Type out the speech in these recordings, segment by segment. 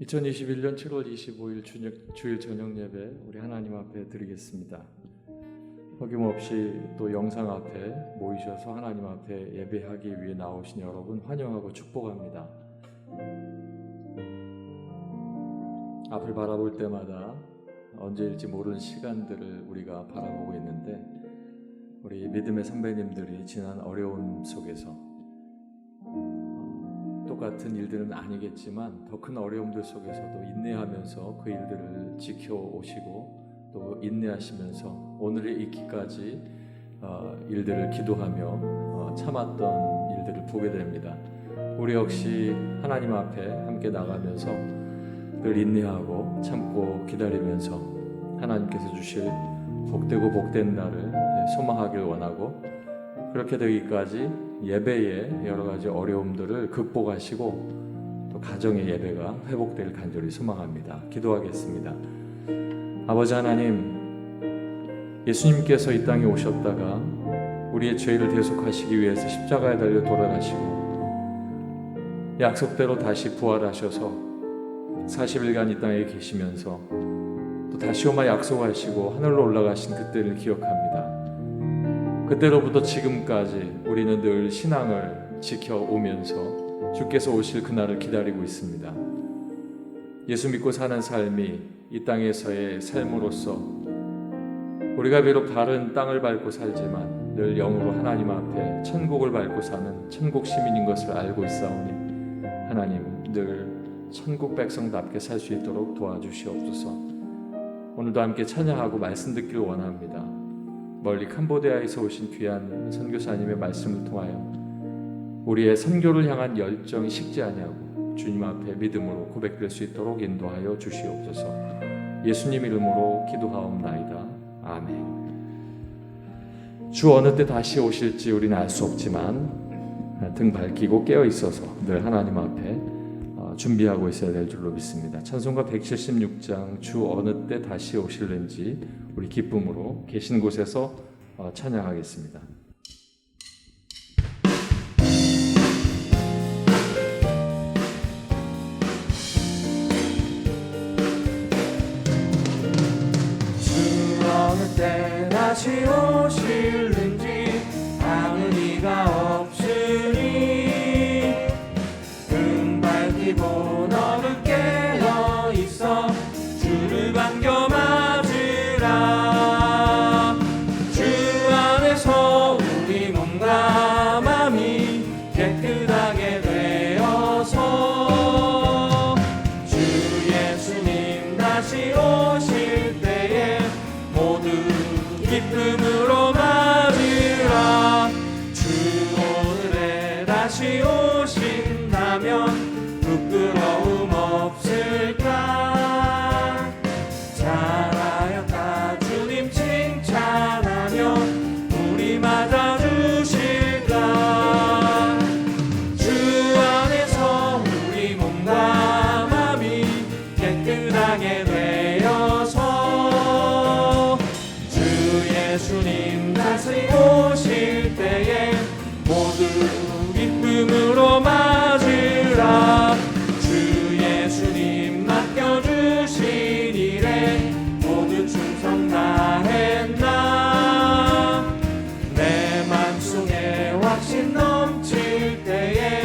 2021년 7월 25일 주일 저녁 예배 우리 하나님 앞에 드리겠습니다. 어김없이 또 영상 앞에 모이셔서 하나님 앞에 예배하기 위해 나오신 여러분 환영하고 축복합니다. 앞을 바라볼 때마다 언제일지 모르는 시간들을 우리가 바라보고 있는데, 우리 믿음의 선배님들이 지난 어려움 속에서 똑같은 일들은 아니겠지만 더 큰 어려움들 속에서도 인내하면서 그 일들을 지켜오시고 또 인내하시면서 오늘의 있기까지 일들을 기도하며 참았던 일들을 보게 됩니다. 우리 역시 하나님 앞에 함께 나가면서 늘 인내하고 참고 기다리면서 하나님께서 주실 복되고 복된 날을 소망하길 원하고, 그렇게 되기까지 예배의 여러 가지 어려움들을 극복하시고 또 가정의 예배가 회복될 간절히 소망합니다. 기도하겠습니다. 아버지 하나님, 예수님께서 이 땅에 오셨다가 우리의 죄를 대속하시기 위해서 십자가에 달려 돌아가시고 약속대로 다시 부활하셔서 40일간 이 땅에 계시면서 또 다시 오마 약속하시고 하늘로 올라가신 그때를 기억합니다. 그때로부터 지금까지 우리는 늘 신앙을 지켜오면서 주께서 오실 그날을 기다리고 있습니다. 예수 믿고 사는 삶이 이 땅에서의 삶으로서 우리가 비록 다른 땅을 밟고 살지만 늘 영으로 하나님 앞에 천국을 밟고 사는 천국 시민인 것을 알고 있사오니 하나님, 늘 천국 백성답게 살 수 있도록 도와주시옵소서. 오늘도 함께 찬양하고 말씀 듣기를 원합니다. 멀리 캄보디아에서 오신 귀한 선교사님의 말씀을 통하여 우리의 선교를 향한 열정이 식지 아니하고 주님 앞에 믿음으로 고백될 수 있도록 인도하여 주시옵소서. 예수님 이름으로 기도하옵나이다. 아멘. 주 어느 때 다시 오실지 우리는 알 수 없지만 등 밝히고 깨어 있어서 늘 하나님 앞에 준비하고 있어야 될 줄로 믿습니다. 찬송가 176장 주 어느 때 다시 오실는지 우리 기쁨으로 계신 곳에서 찬양하겠습니다. 주 어느 때 다시 오실는지 아는 이가 없으니 등 밝히고 너는 깨어 있어 주를 반겨 맞으라. 주 안에서 우리 몸과 맘이 깨끗하게 되어서 주 예수님 다시 오실 때에 모두 기쁨으로 맞으라. 주 오늘에 다시 오신다면 부끄러움 없을까? 잘하였다 주님 칭찬하며 우리 맞아주실까? 주 안에서 우리 몸과 맘이 깨끗하게 되어서 주 예수님 다시 오실 때에 모두 기쁨으로 맞으라. 주 예수님 맡겨주신 일에 모두 충성 다했나? 내 맘속에 확신 넘칠 때에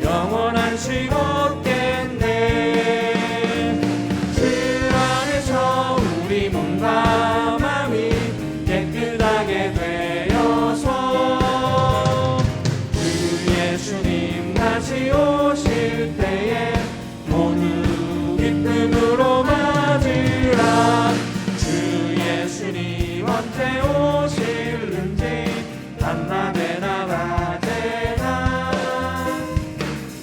영원한 식 얻겠네. 주 안에서 우리 몸과 맘이 깨끗하게 되어서 주 예수님 다시 오실 때에 모두 기쁨으로 맞으라. 주 예수님 언제 오실는지 밤낮에나 낮에나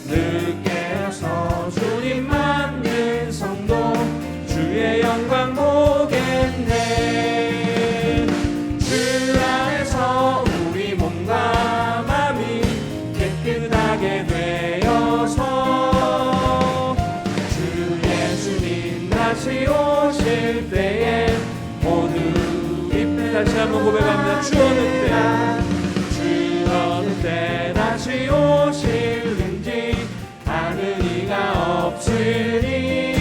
늦게 와서 주님 만든 성도 주의 영광 보겠네. 주 안에서 우리 몸과 맘이 깨끗하게 되어서 주 예수님 다시 오실 때에 모두 기쁨. 다시 한번 고백합니다. 주 어느 때 다시 오실는지 아는 이가 없으니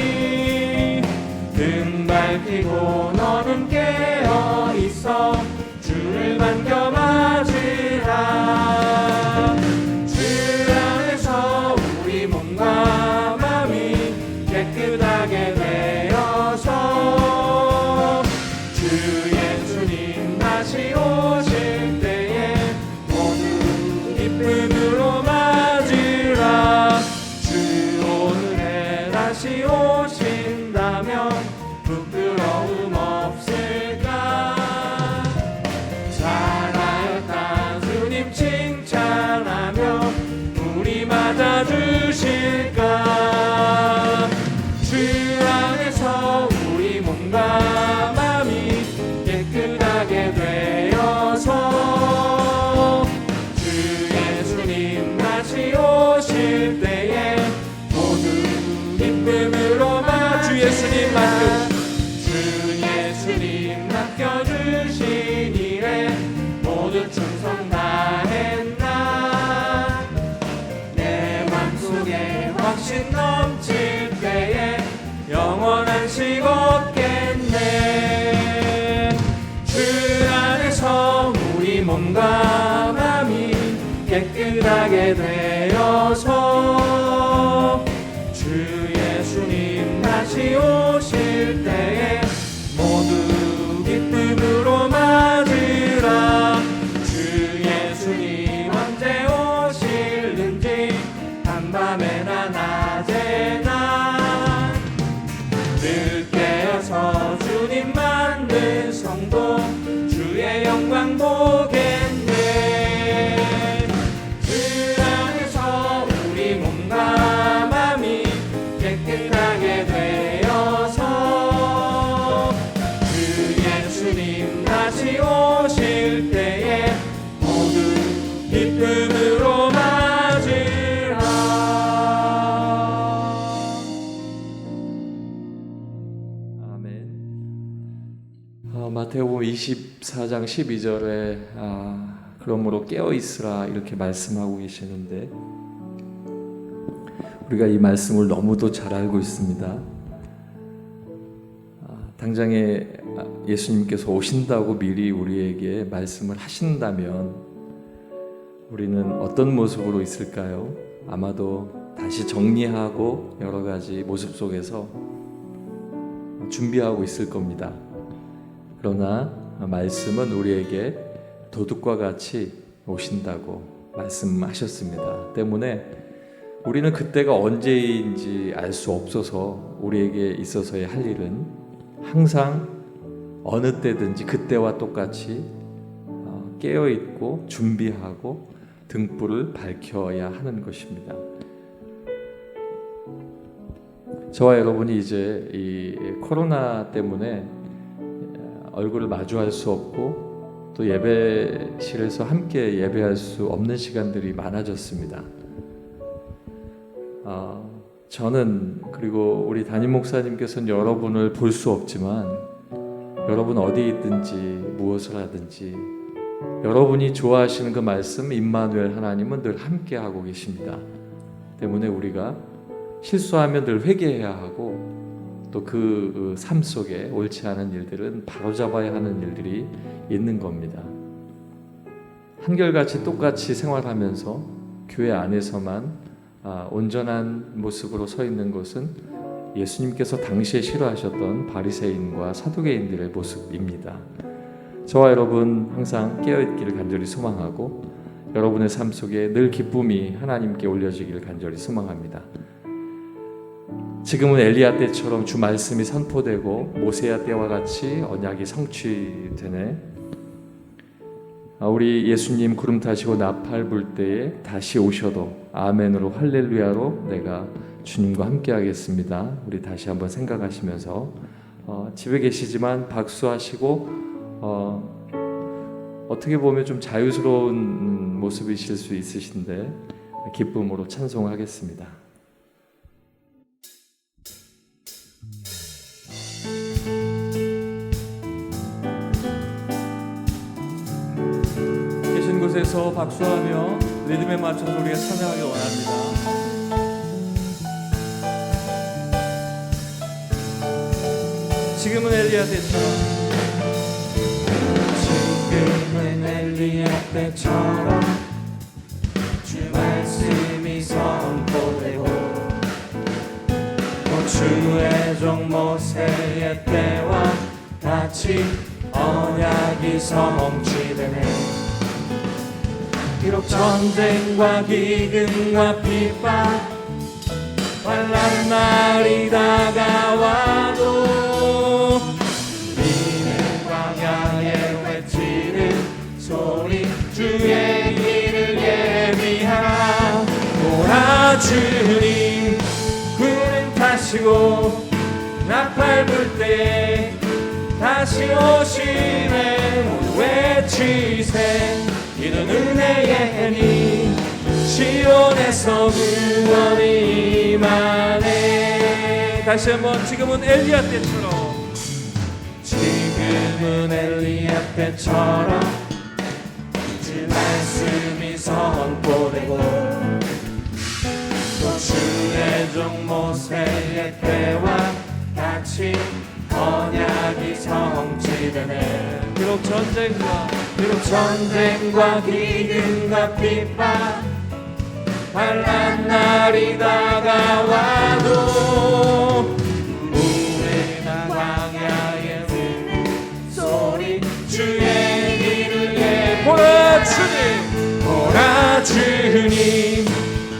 속에 확신 넘칠 때에 영원한 식 얻겠네. 주 안에서 우리 몸과 마음이 깨끗하게 되어서 주 예수님 다시 오실 때에 모두 기쁨으로 맞으라. 주 예수님 언제 오실는지 한밤에나 낮에나 늘 깨어서 주님 만든 성도 주의 영광 보겠네. 주 안에서 우리 몸과 마음이 깨끗하게 되어서 주 예수님 다시 오실 때에 모두 기쁨으로 맞으라. 아멘. 마태복음 24장 12절에 그러므로 깨어 있으라 이렇게 말씀하고 계시는데 우리가 이 말씀을 너무도 잘 알고 있습니다. 당장에 예수님께서 오신다고 미리 우리에게 말씀을 하신다면 우리는 어떤 모습으로 있을까요? 아마도 다시 정리하고 여러 가지 모습 속에서 준비하고 있을 겁니다. 그러나 말씀은 우리에게 도둑과 같이 오신다고 말씀하셨습니다. 때문에 우리는 그때가 언제인지 알 수 없어서 우리에게 있어서의 할 일은 항상 어느 때든지 그때와 똑같이 깨어있고 준비하고 등불을 밝혀야 하는 것입니다. 저와 여러분이 이제 이 코로나 때문에 얼굴을 마주할 수 없고 또 예배실에서 함께 예배할 수 없는 시간들이 많아졌습니다. 저는 그리고 우리 담임 목사님께서는 여러분을 볼 수 없지만 여러분 어디 있든지 무엇을 하든지 여러분이 좋아하시는 그 말씀 임마누엘 하나님은 늘 함께 하고 계십니다. 때문에 우리가 실수하면 늘 회개해야 하고 또 그 삶 속에 옳지 않은 일들은 바로잡아야 하는 일들이 있는 겁니다. 한결같이 똑같이 생활하면서 교회 안에서만 온전한 모습으로 서 있는 것은 예수님께서 당시에 싫어하셨던 바리새인과 사두개인들의 모습입니다. 저와 여러분 항상 깨어있기를 간절히 소망하고 여러분의 삶 속에 늘 기쁨이 하나님께 올려지기를 간절히 소망합니다. 지금은 엘리야 때처럼 주 말씀이 선포되고 모세야 때와 같이 언약이 성취되네. 우리 예수님 구름 타시고 나팔 불 때에 다시 오셔도 아멘으로 할렐루야로 내가 주님과 함께 하겠습니다. 우리 다시 한번 생각하시면서 집에 계시지만 박수하시고 어떻게 보면 좀 자유스러운 모습이실 수 있으신데 기쁨으로 찬송하겠습니다. 계신 곳에서 박수하며 리듬에 맞춰서 우리가 찬양하기 원합니다. 지금은 엘리야 때처럼 지금은 엘리야 때처럼 주 말씀이 선포되고 또 주의 종 모세의 때와 같이 언약이 성취되네. 비록 전쟁과 기근과 핍박 환난 날이 다가와도 우리는 광야에 외치는 소리 주의 길을 예비하라. 오라 주님 구름 타시고 나팔 불 때 다시 오시네. 모두 외치세 이는 은혜의 해니 시온에서 구원이 임하네. 다시 한번 지금은 엘리야 때처럼 지금은 엘리야 때처럼 주 말씀이 선포되고 또 종 모세의 때와 같이 언약이 성취되네. 비록 전쟁과 기근과 핍박 환난 날이 다가와도 우리는 광야에 소리 주의 길을 보라 주님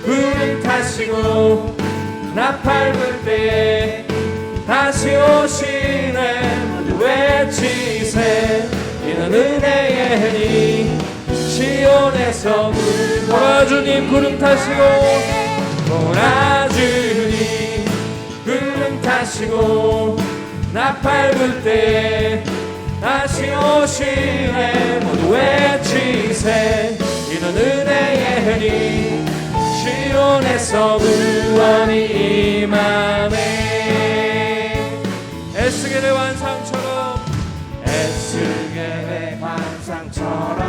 구름 타시고 나팔 불 때에 다시 오시네. 모두 외치세 이는 은혜의 해니 시온에서 보라 주님 구름 타시고 보라 주님 구름 타시고 나팔 불 때에 다시 오시네. 모두 외치세 이는 은혜의 해니 시온에서 구원이 임하네. 에스겔의 환상처럼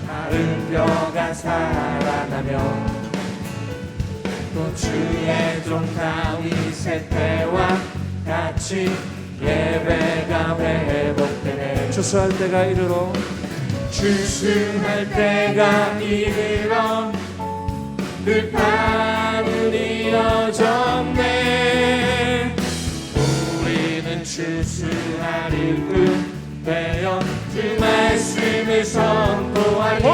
마른 뼈가 살아나며 또 주의 종 다윗의 때와 같이 예배가 회복되네. 추수할 때가 이르러 들판은 이어졌네. 우리는 추수할 일꾼 되어 주 말씀을 선포하리.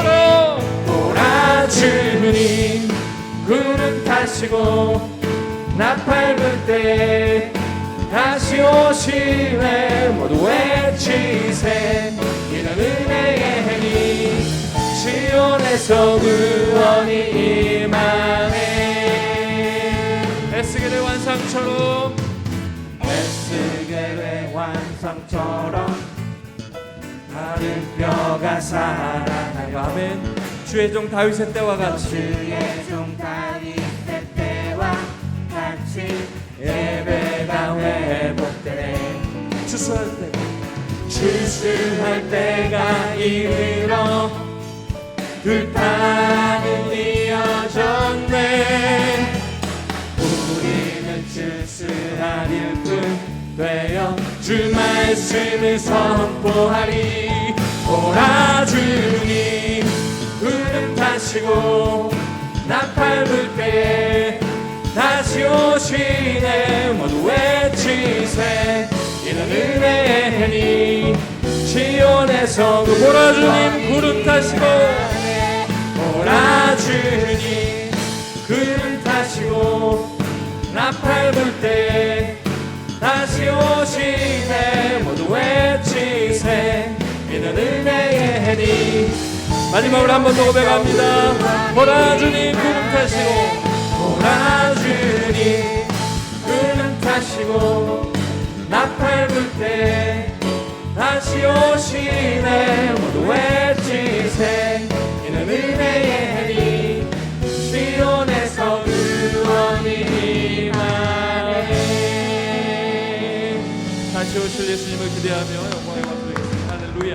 보라 주님 구름 타시고 나팔 불 때 다시 오시네. 모두 외치세 이는 은혜의 해니 시온에서 구원이 임하네. 에스겔의 환상처럼 마른 뼈가 살아나며. 아멘. 주의 종 다윗의 때와 같이 예배가 회복되네. 추수할 때가 이르러 들판은 이어졌네. 우리는 추수할 일꾼 되어 주 말씀을 선포하리. 보라 주님 구름 타시고 나팔 불 때 다시 오시네. 모두 외치세 이는 은혜의 해니 시온에서 보라 주님 구름 타시고 보라 주님 구름 타시고 나팔 불 때 다시 오시네. 모두 외치세 이는 은혜의 해니. 마지막으로 한 번 더 고백합니다. 보라 주님 구름 타시고 보라 주님 구름 타시고 나팔 불 때 다시 오시네. 모두 외치세 이는 은혜의 해니 시온에서 구원이 임하네. 다시 오실 예수님을 기대하며 영광의 박수 드리겠습니다. 할렐루야.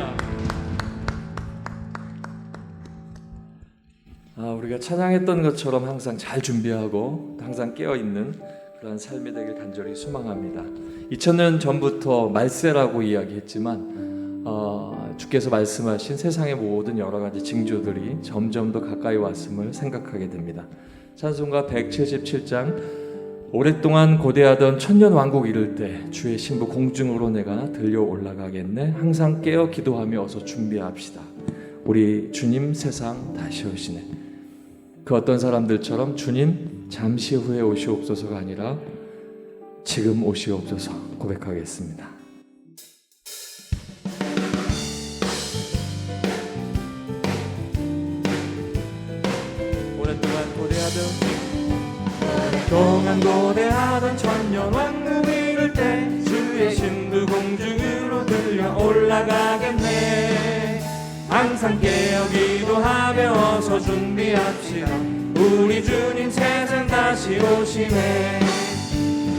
우리가 찬양했던 것처럼 항상 잘 준비하고 항상 깨어있는 그런 삶이 되길 간절히 소망합니다. 2000년 전부터 말세라고 이야기했지만 주께서 말씀하신 세상의 모든 여러 가지 징조들이 점점 더 가까이 왔음을 생각하게 됩니다. 찬송가 177장 오랫동안 고대하던 천년왕국 이를 때 주의 신부 공중으로 내가 들려 올라가겠네. 항상 깨어 기도하며 어서 준비합시다. 우리 주님 세상 다시 오시네. 그 어떤 사람들처럼 주님 잠시 후에 오시옵소서가 아니라 지금 오시옵소서 고백하겠습니다. 오랫동안 고대하던 천년왕국 이룰 때 주의 신부 공중으로 들려 올라가겠네. 항상 깨어 기도하며 어서 준비합시다. 우리 주님 세상 다시 오시네.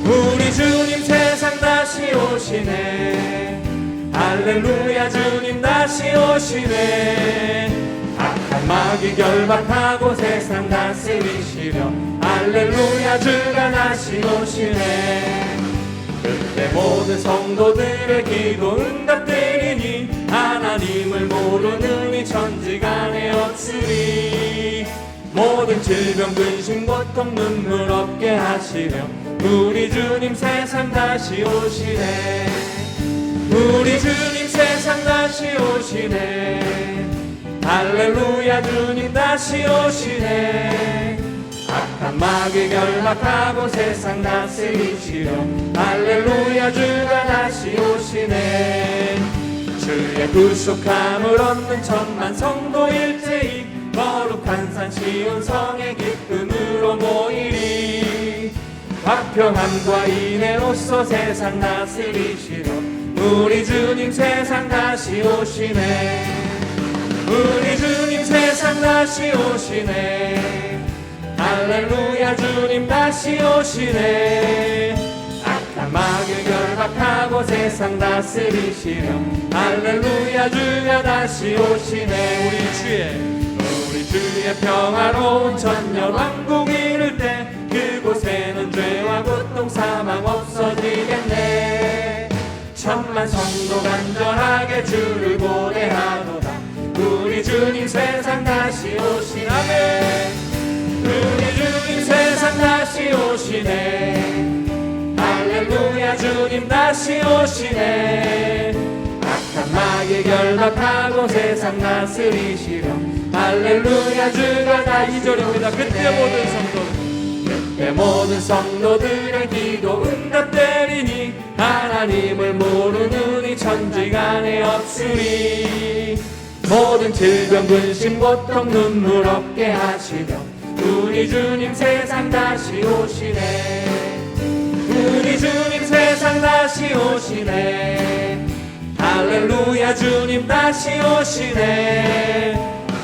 우리 주님 세상 다시 오시네. 할렐루야 주님 다시 오시네. 악한 마귀 결박하고 세상 다스리시려. 할렐루야 주가 다시 오시네. 그때 모든 성도들의 기도 응답되리니 하나님을 모르는 이 천지간에 없으리. 모든 질병 근심 고통 눈물 없게 하시려 우리 주님 세상 다시 오시네. 우리 주님 세상 다시 오시네. 할렐루야 주님 다시 오시네. 악한 마귀 결박하고 세상 다스리시려 할렐루야 주가 다시 오시네. 주의 구속함을 얻는 천만 성도 일제히 거룩한 산 시온 성의 기쁨으로 모이리. 화평함과 인애로서 세상 다스리시려 우리 주님 세상 다시 오시네. 우리 주님 세상 다시 오시네. 할렐루야 주님 다시 오시네. 악한 마귀 결박하고 세상 다스리시려 할렐루야 주가 다시 오시네. 우리 주의 평화로운 천년 왕국 이룰 때 그곳에는 죄와 고통 사망 없어지겠네. 천만 성도 간절하게 주를 고대하도다. 우리 주님 세상 다시 오시네. 우리 주님 세상 다시 오시네. 할렐루야 주님 다시 오시네. 악한 마귀 결박하고 세상 다스리시려 할렐루야 주가 다시 오시네. 그때 모든 성도들의 기도 응답되리니 하나님을 모르는 이 천지간에 없으리. 모든 질병 근심 고통 눈물 없게 하시려 우리 주님 세상 다시 오시네. 우리 주님 세상 다시 오시네. 할렐루야 주님 다시 오시네.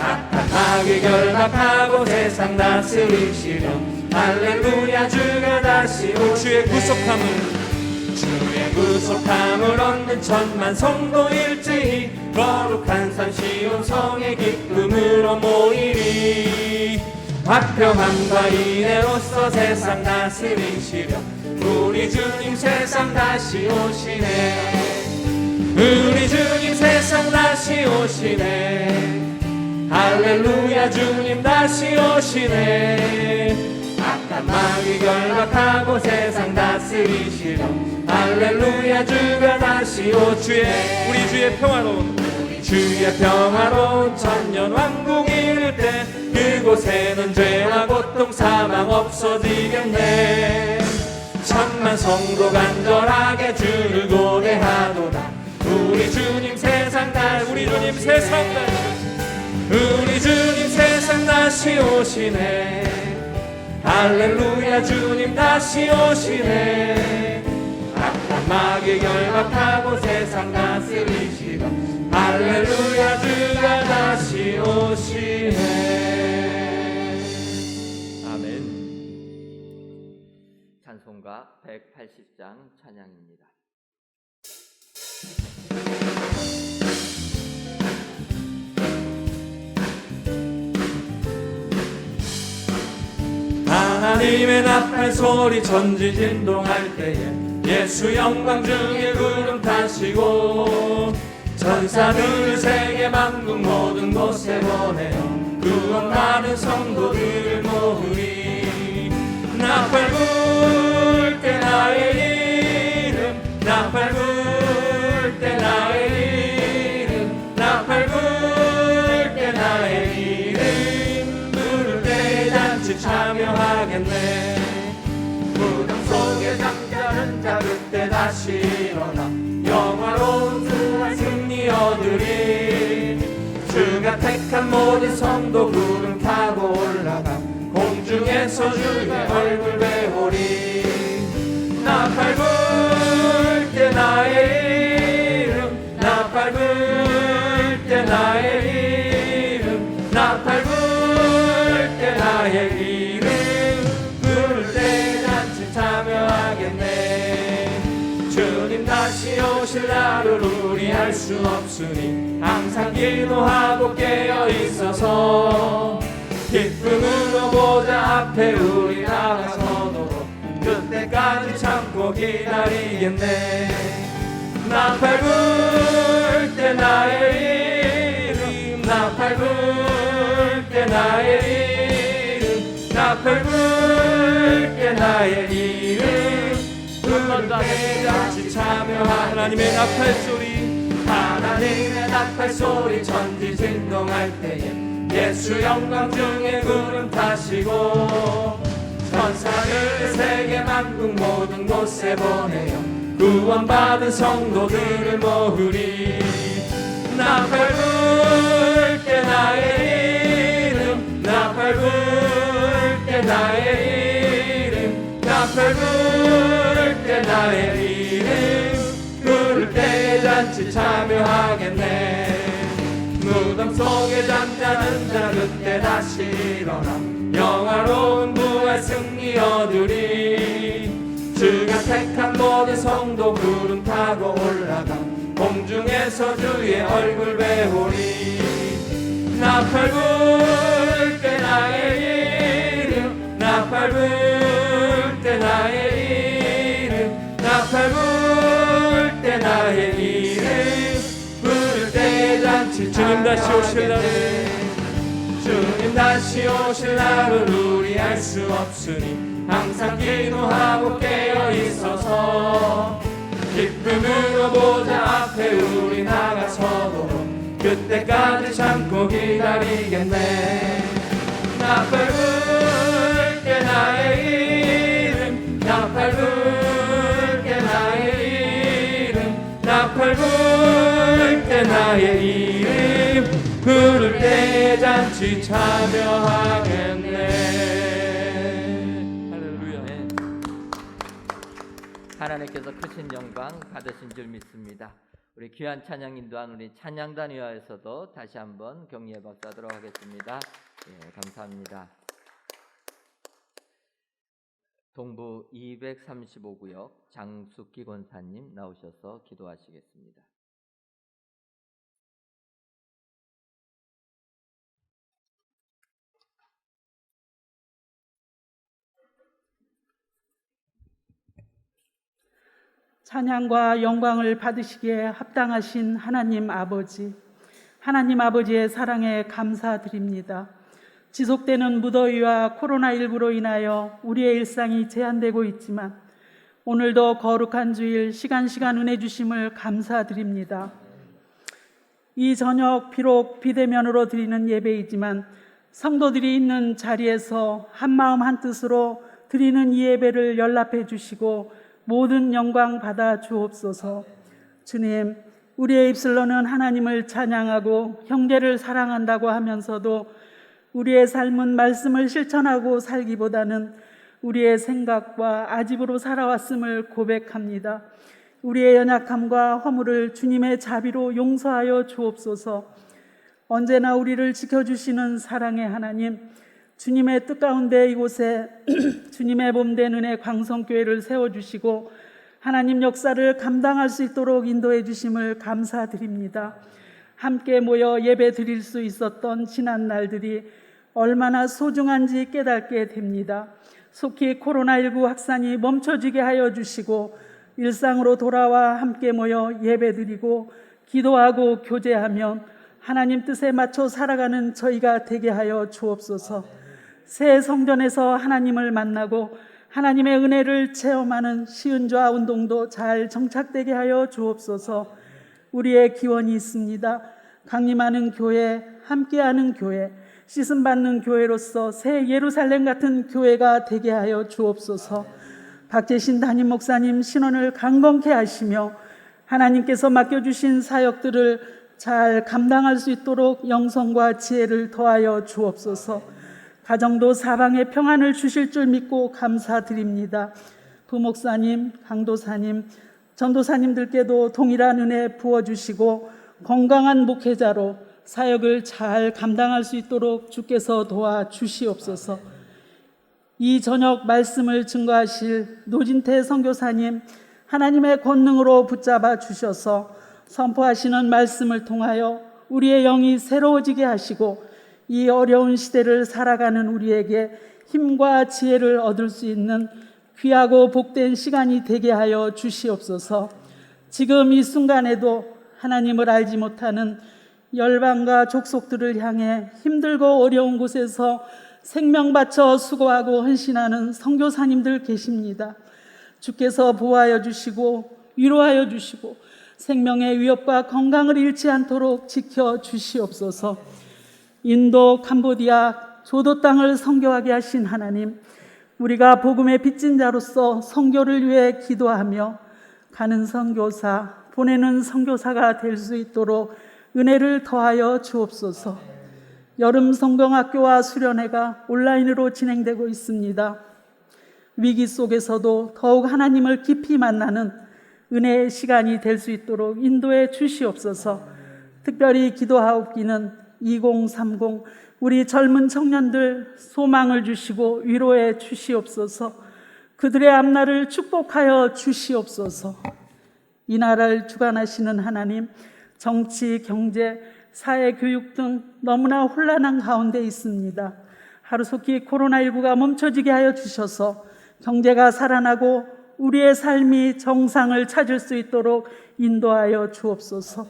악한 마귀 결박하고 세상 다스리시려 할렐루야 주가 다시 오시네. 주의 구속함을 얻는 천만 성도 일제히 거룩한 산 시온 성의 기쁨으로 모이리. 화평함과 인애로서 세상 다스리시려 우리 주님 세상 다시 오시네. 우리 주님 세상 다시 오시네. 할렐루야 주님 다시 오시네. 악한 마귀 결박하고 세상 다스리시려 할렐루야 주가 다시 오시네. 우리 주의 평화로운 천년 왕국 이룰 때 그곳에는 죄와 고통 사망 없어지겠네. 천만 성도 간절하게 주를 고대하도다. 우리 주님 세상 다시 우리 주님 세상 다시 오시네. 할렐루야 주님 다시 오시네. 악한 마귀 결박하고 세상 다스리시려 할렐루야 주가 다시 오시네. 아멘. 찬송가 180장 찬양입니다. 하나님의 나팔 소리 천지 진동할 때에 예수 영광 중에 구름 타시고 천사들을 세계 만국 모든 곳에 보내어 구원 받은 성도들을 모으리. 나팔 불 때 나의 이름 나팔 불 때 나의 이름 나팔 불 때 나의 이름 부를 때 잔치 참여하겠네. 무덤 속에 잠자는 자 그때 다시 일어나 영화로운 부활 승리 얻으리. 주가 택한 모든 성도 구름 타고 올라가 공중에서 주의 얼굴 배우리. 나팔 불 때 나의 이름 나팔 불 때 나의 이름 나팔 불 때 나의 이름 부를 때 잔치 참여하겠네. 주님 다시 오실 날을 우리 알 수 없으니 항상 기도하고 깨어 있어서 기쁜 기쁨으로 보좌 앞에 우리 나가서도록 그때까지 참고 기다리겠네. 나팔 불 때 나의 이름, 나팔 불 때 나의 이름, 나팔 불 때 나의 이름, 불 때 같이 참여하는 하나님의 나팔 소리, 하나님의 나팔 소리 천지 진동할 때에 예수 영광 중에 구름 타시고 천사들 세계 만국 모든 곳에 보내어 구원받은 성도들을 모으리. 나팔 불 때 나의 이름, 나팔 불 때 나의 이름, 나팔 불 때 나의 이름, 부를 때 잔치 참여하겠네. 무덤 속에 잠자는 자 그때 다시 일어나 영화로운 부활 승리 얻으리. 주가 택한 모든 성도 구름 타고 올라가 공중에서 주의 얼굴 배우리. 나팔 불 때 나의 이름, 나팔 불 때 나의 이름, 나팔 불 때 나의 이름, 부를 때 잔치 주님 다시 오실 날을, 주님 다시 오실 날을 우리 알 수 없으니 항상 기도하고 깨어 있어서 기쁨으로 보좌 앞에 우리 나가서도록 그때까지 참고 기다리겠네. 나팔 불 때 나의 이름, 나팔 불 때 나의 이름, 나팔 불 때 나의 이름, 부를 때 잔치 참여하겠네. 하나님께서 크신 영광 받으신 줄 믿습니다. 우리 귀한 찬양 인도한 우리 찬양단 위하여서도 다시 한번 격려의 박수 하도록 하겠습니다. 예, 감사합니다. 동부 235구역 장숙기 권사님 나오셔서 기도하시겠습니다. 찬양과 영광을 받으시기에 합당하신 하나님 아버지, 하나님 아버지의 사랑에 감사드립니다. 지속되는 무더위와 코로나19로 인하여 우리의 일상이 제한되고 있지만 오늘도 거룩한 주일 시간 은혜 주심을 감사드립니다. 이 저녁 비록 비대면으로 드리는 예배이지만 성도들이 있는 자리에서 한마음 한뜻으로 드리는 이 예배를 연락해 주시고 모든 영광 받아 주옵소서. 주님, 우리의 입술로는 하나님을 찬양하고 형제를 사랑한다고 하면서도 우리의 삶은 말씀을 실천하고 살기보다는 우리의 생각과 아집으로 살아왔음을 고백합니다. 우리의 연약함과 허물을 주님의 자비로 용서하여 주옵소서. 언제나 우리를 지켜주시는 사랑의 하나님, 주님의 뜻 가운데 이곳에 주님의 몸된 은혜 광성교회를 세워주시고 하나님 역사를 감당할 수 있도록 인도해 주심을 감사드립니다. 함께 모여 예배 드릴 수 있었던 지난 날들이 얼마나 소중한지 깨닫게 됩니다. 속히 코로나19 확산이 멈춰지게 하여 주시고 일상으로 돌아와 함께 모여 예배 드리고 기도하고 교제하며 하나님 뜻에 맞춰 살아가는 저희가 되게 하여 주옵소서. 새 성전에서 하나님을 만나고 하나님의 은혜를 체험하는 시은좌 운동도 잘 정착되게 하여 주옵소서. 우리의 기원이 있습니다. 강림하는 교회, 함께하는 교회, 씻음받는 교회로서 새 예루살렘 같은 교회가 되게 하여 주옵소서. 박재신 담임 목사님 신원을 강건케 하시며 하나님께서 맡겨주신 사역들을 잘 감당할 수 있도록 영성과 지혜를 더하여 주옵소서. 가정도 사방에 평안을 주실 줄 믿고 감사드립니다. 부목사님, 강도사님, 전도사님들께도 동일한 은혜 부어주시고 건강한 목회자로 사역을 잘 감당할 수 있도록 주께서 도와주시옵소서. 이 저녁 말씀을 증거하실 노진태 선교사님, 하나님의 권능으로 붙잡아 주셔서 선포하시는 말씀을 통하여 우리의 영이 새로워지게 하시고 이 어려운 시대를 살아가는 우리에게 힘과 지혜를 얻을 수 있는 귀하고 복된 시간이 되게 하여 주시옵소서. 지금 이 순간에도 하나님을 알지 못하는 열방과 족속들을 향해 힘들고 어려운 곳에서 생명 바쳐 수고하고 헌신하는 선교사님들 계십니다. 주께서 보호하여 주시고 위로하여 주시고 생명의 위협과 건강을 잃지 않도록 지켜 주시옵소서. 인도, 캄보디아, 조도 땅을 선교하게 하신 하나님, 우리가 복음의 빚진 자로서 선교를 위해 기도하며 가는 선교사, 보내는 선교사가 될 수 있도록 은혜를 더하여 주옵소서. 여름 성경학교와 수련회가 온라인으로 진행되고 있습니다. 위기 속에서도 더욱 하나님을 깊이 만나는 은혜의 시간이 될 수 있도록 인도해 주시옵소서. 특별히 기도하옵기는 2030 우리 젊은 청년들 소망을 주시고 위로해 주시옵소서. 그들의 앞날을 축복하여 주시옵소서. 이 나라를 주관하시는 하나님, 정치, 경제, 사회, 교육 등 너무나 혼란한 가운데 있습니다. 하루속히 코로나19가 멈춰지게 하여 주셔서 경제가 살아나고 우리의 삶이 정상을 찾을 수 있도록 인도하여 주옵소서.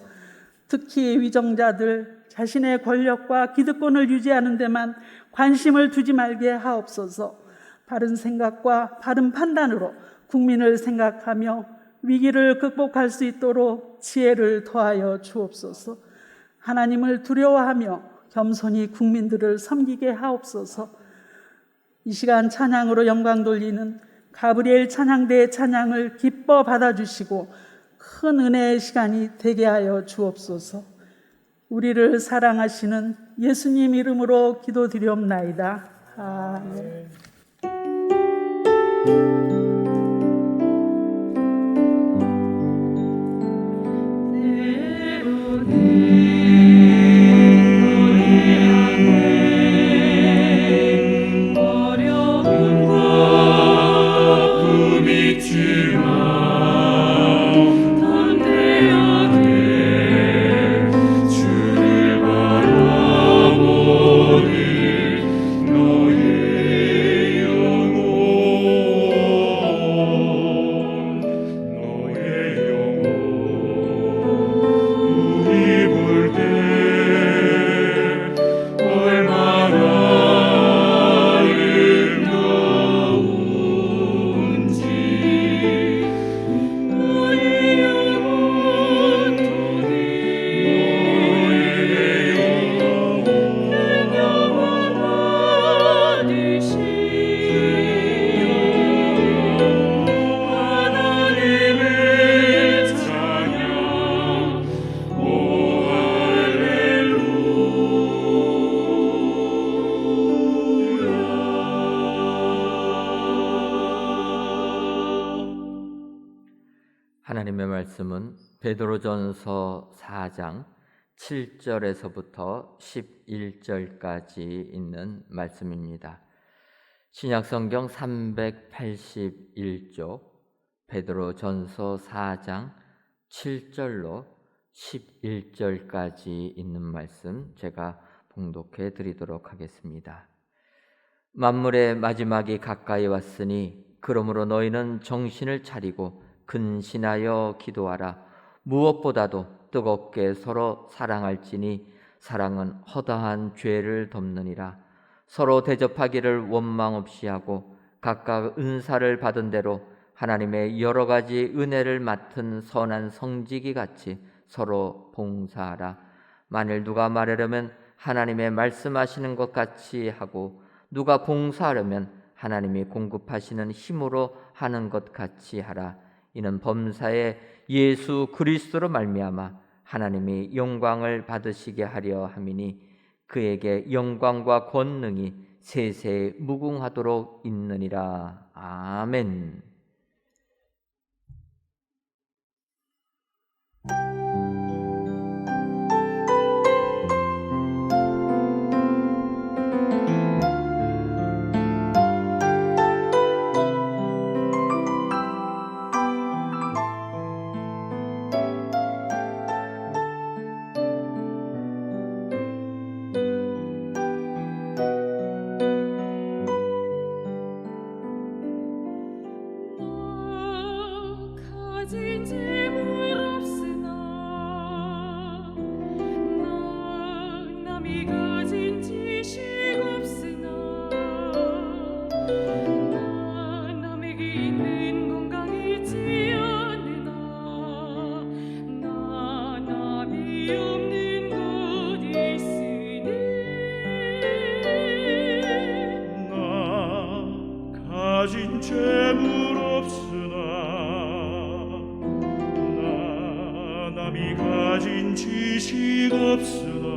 특히 위정자들 자신의 권력과 기득권을 유지하는 데만 관심을 두지 말게 하옵소서. 바른 생각과 바른 판단으로 국민을 생각하며 위기를 극복할 수 있도록 지혜를 더하여 주옵소서. 하나님을 두려워하며 겸손히 국민들을 섬기게 하옵소서. 이 시간 찬양으로 영광 돌리는 가브리엘 찬양대의 찬양을 기뻐 받아주시고 큰 은혜의 시간이 되게 하여 주옵소서. 우리를 사랑하시는 예수님 이름으로 기도드리옵나이다. 아멘. 하나님의 말씀은 베드로전서 4장 7절에서부터 11절까지 있는 말씀입니다. 신약성경 381쪽 베드로전서 4장 7절로 11절까지 있는 말씀 제가 봉독해 드리도록 하겠습니다. 만물의 마지막이 가까이 왔으니 그러므로 너희는 정신을 차리고 근신하여 기도하라. 무엇보다도 뜨겁게 서로 사랑할지니 사랑은 허다한 죄를 덮느니라. 서로 대접하기를 원망 없이 하고 각각 은사를 받은 대로 하나님의 여러 가지 은혜를 맡은 선한 성지기 같이 서로 봉사하라. 만일 누가 말하려면 하나님의 말씀하시는 것 같이 하고 누가 봉사하려면 하나님이 공급하시는 힘으로 하는 것 같이 하라. 이는 범사에 예수 그리스도로 말미암아 하나님이 영광을 받으시게 하려 함이니 그에게 영광과 권능이 세세 무궁하도록 있느니라. 아멘. 있는 건강이지 않으나 나 남이 없는 것 있으니 나 가진 재물 없으나 나 남이 가진 지식 없으나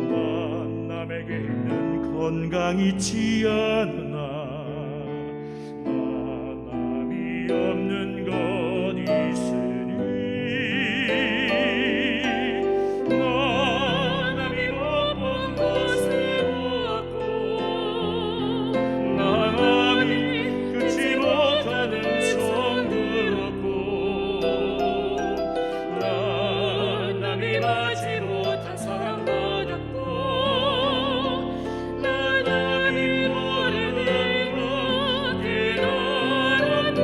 나 남에게 있는 건강 있지 않으나 나 남이 없는 것 있으니 나 남이 못 본 것을 보았고 나 남이 듣지 못하는 성 들었고 나 남이 받지 못한 사랑 받았고 나 남이 모르는 것 깨달았네.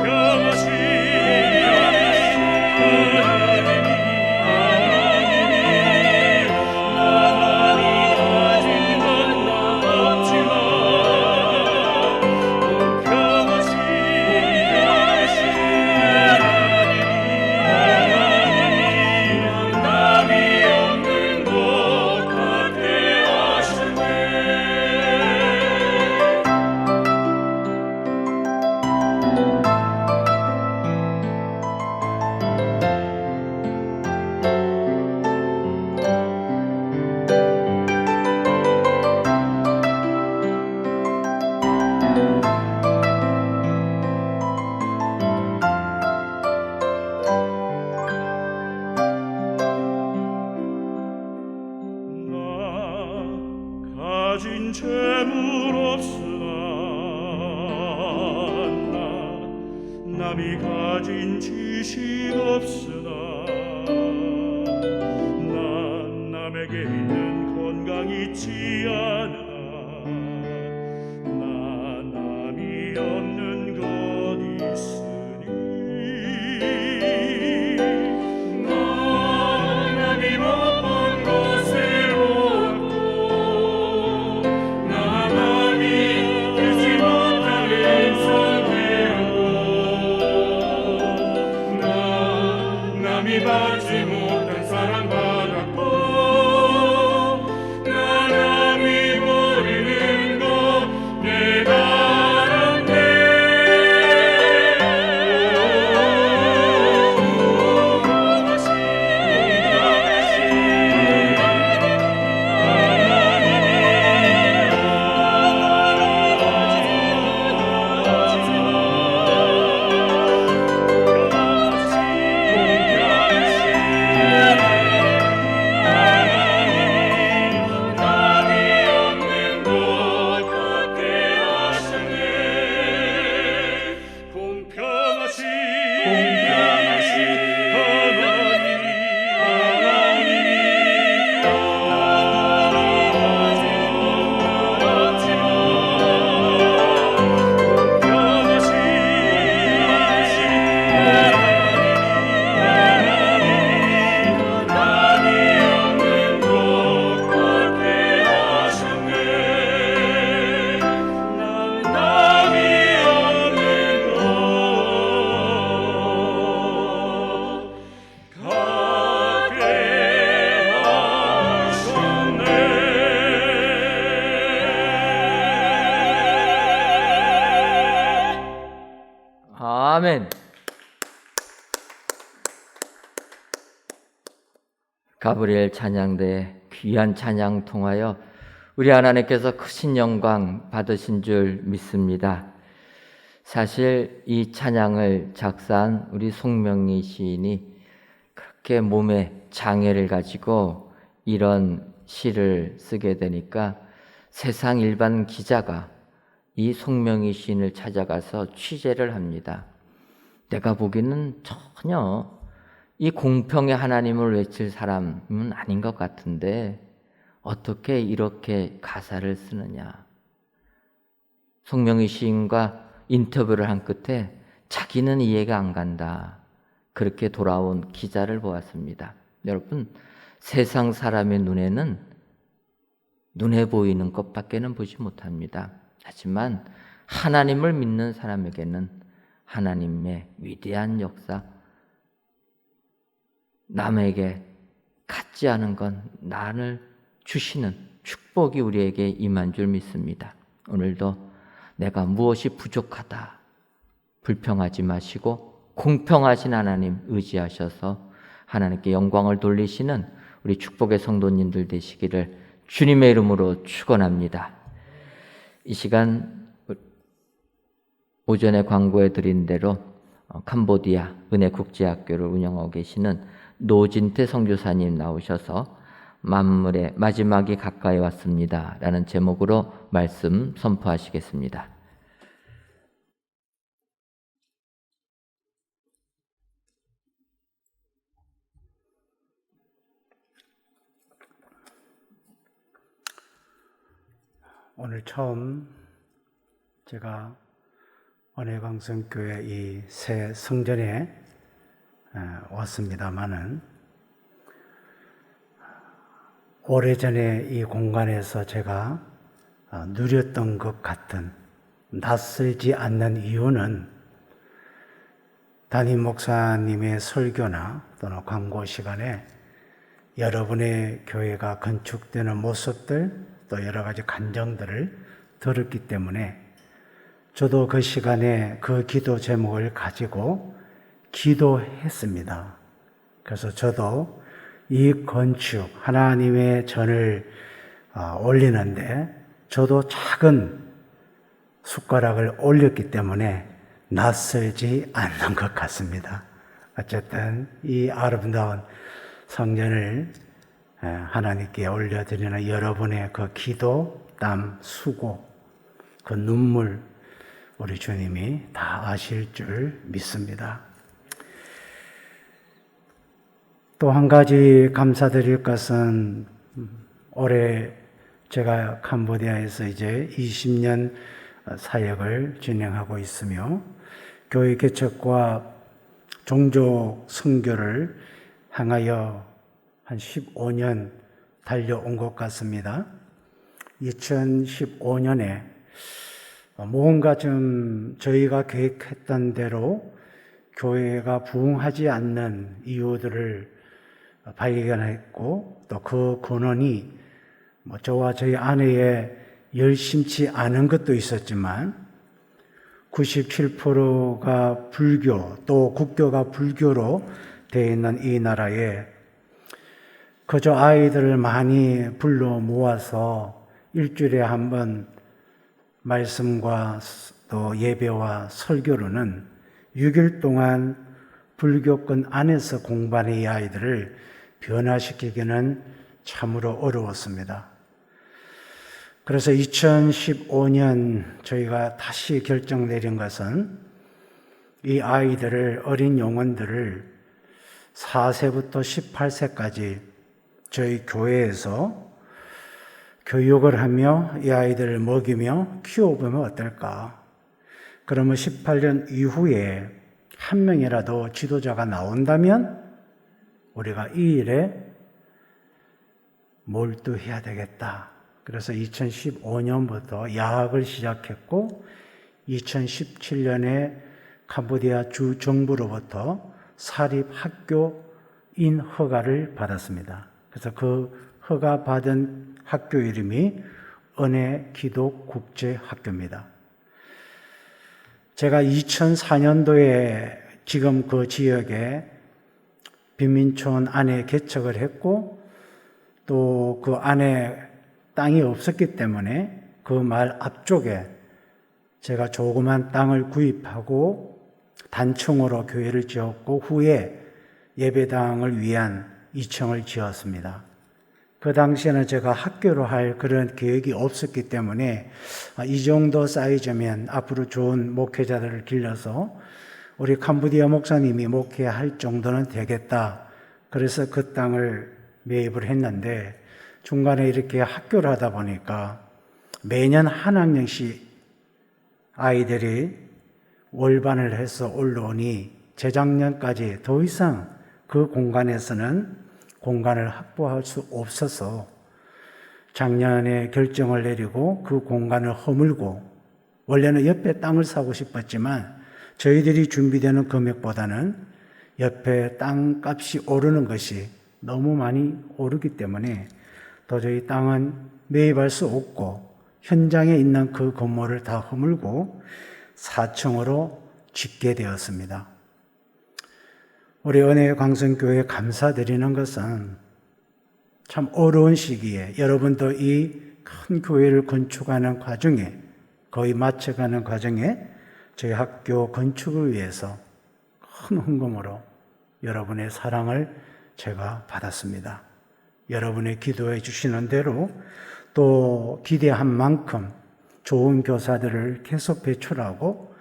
평화시 나 가진 재물 없으나 나 남이 가진 지식 없으나 나 남에게 있는 건강 있지 않으나 나 남이 없는 것 있으니 나 남이 못 본 것을 보았고 나 남이 듣지 못하는 성 배우고 나 남이 받지 못한 사랑 받았고 나 남이 모르는 것 아멘. 가브리엘 찬양대의 귀한 찬양 통하여 우리 하나님께서 크신 영광 받으신 줄 믿습니다. 사실 이 찬양을 작사한 우리 송명희 시인이 그렇게 몸에 장애를 가지고 이런 시를 쓰게 되니까 세상 일반 기자가 이 송명희 시인을 찾아가서 취재를 합니다. 내가 보기에는 전혀 이 공평의 하나님을 외칠 사람은 아닌 것 같은데 어떻게 이렇게 가사를 쓰느냐. 송명희 시인과 인터뷰를 한 끝에 자기는 이해가 안 간다. 그렇게 돌아온 기자를 보았습니다. 여러분, 세상 사람의 눈에는 눈에 보이는 것밖에는 보지 못합니다. 하지만 하나님을 믿는 사람에게는 하나님의 위대한 역사, 남에게 갖지 않은 건 나를 주시는 축복이 우리에게 임한 줄 믿습니다. 오늘도 내가 무엇이 부족하다 불평하지 마시고 공평하신 하나님 의지하셔서 하나님께 영광을 돌리시는 우리 축복의 성도님들 되시기를 주님의 이름으로 축원합니다. 이 시간 오전에 광고해 드린 대로 캄보디아 은혜국제학교를 운영하고 계시는 노진태 선교사님 나오셔서 만물의 마지막이 가까이 왔습니다 라는 제목으로 말씀 선포하시겠습니다. 오늘 처음 제가 은혜광성교회 이 새 성전에 왔습니다마는 오래전에 이 공간에서 제가 누렸던 것 같은 낯설지 않는 이유는 담임 목사님의 설교나 또는 광고 시간에 여러분의 교회가 건축되는 모습들 또 여러 가지 간정들을 들었기 때문에 저도 그 시간에 그 기도 제목을 가지고 기도했습니다. 그래서 저도 이 건축, 하나님의 전을 올리는데 저도 작은 숟가락을 올렸기 때문에 낯설지 않는 것 같습니다. 어쨌든 이 아름다운 성전을 하나님께 올려드리는 여러분의 그 기도, 땀, 수고, 그 눈물 우리 주님이 다 아실 줄 믿습니다. 또 한 가지 감사드릴 것은 올해 제가 캄보디아에서 이제 20년 사역을 진행하고 있으며 교회 개척과 종족 선교를 향하여 한 15년 달려온 것 같습니다. 2015년에 뭔가 좀 저희가 계획했던 대로 교회가 부흥하지 않는 이유들을 발견했고 또 그 근원이 저와 저희 아내의 열심치 않은 것도 있었지만 97%가 불교 또 국교가 불교로 되어 있는 이 나라에 그저 아이들을 많이 불러 모아서 일주일에 한 번 말씀과 또 예배와 설교로는 6일 동안 불교권 안에서 공부하는 이 아이들을 변화시키기는 참으로 어려웠습니다. 그래서 2015년 저희가 다시 결정 내린 것은 이 아이들을, 어린 영혼들을 4세부터 18세까지 저희 교회에서 교육을 하며 이 아이들을 먹이며 키워보면 어떨까? 그러면 18년 이후에 한 명이라도 지도자가 나온다면 우리가 이 일에 몰두해야 되겠다. 그래서 2015년부터 야학을 시작했고 2017년에 캄보디아 주 정부로부터 사립학교인 허가를 받았습니다. 그래서 그 허가 받은 학교 이름이 은혜기독국제학교입니다. 제가 2004년도에 지금 그 지역에 빈민촌 안에 개척을 했고 또 그 안에 땅이 없었기 때문에 그 마을 앞쪽에 제가 조그만 땅을 구입하고 단층으로 교회를 지었고 후에 예배당을 위한 2층을 지었습니다. 그 당시에는 제가 학교로 할 그런 계획이 없었기 때문에 이 정도 사이즈면 앞으로 좋은 목회자들을 길러서 우리 캄보디아 목사님이 목회할 정도는 되겠다. 그래서 그 땅을 매입을 했는데 중간에 이렇게 학교를 하다 보니까 매년 한 학년씩 아이들이 월반을 해서 올라오니 재작년까지 더 이상 그 공간에서는 공간을 확보할 수 없어서 작년에 결정을 내리고 그 공간을 허물고 원래는 옆에 땅을 사고 싶었지만 저희들이 준비되는 금액보다는 옆에 땅값이 오르는 것이 너무 많이 오르기 때문에 도저히 땅은 매입할 수 없고 현장에 있는 그 건물을 다 허물고 4층으로 짓게 되었습니다. 우리 은혜의 광성교회에 감사드리는 것은 참 어려운 시기에 여러분도 이 큰 교회를 건축하는 과정에 거의 마쳐가는 과정에 저희 학교 건축을 위해서 큰 헌금으로 여러분의 사랑을 제가 받았습니다. 여러분의 기도해 주시는 대로 또 기대한 만큼 좋은 교사들을 계속 배출하고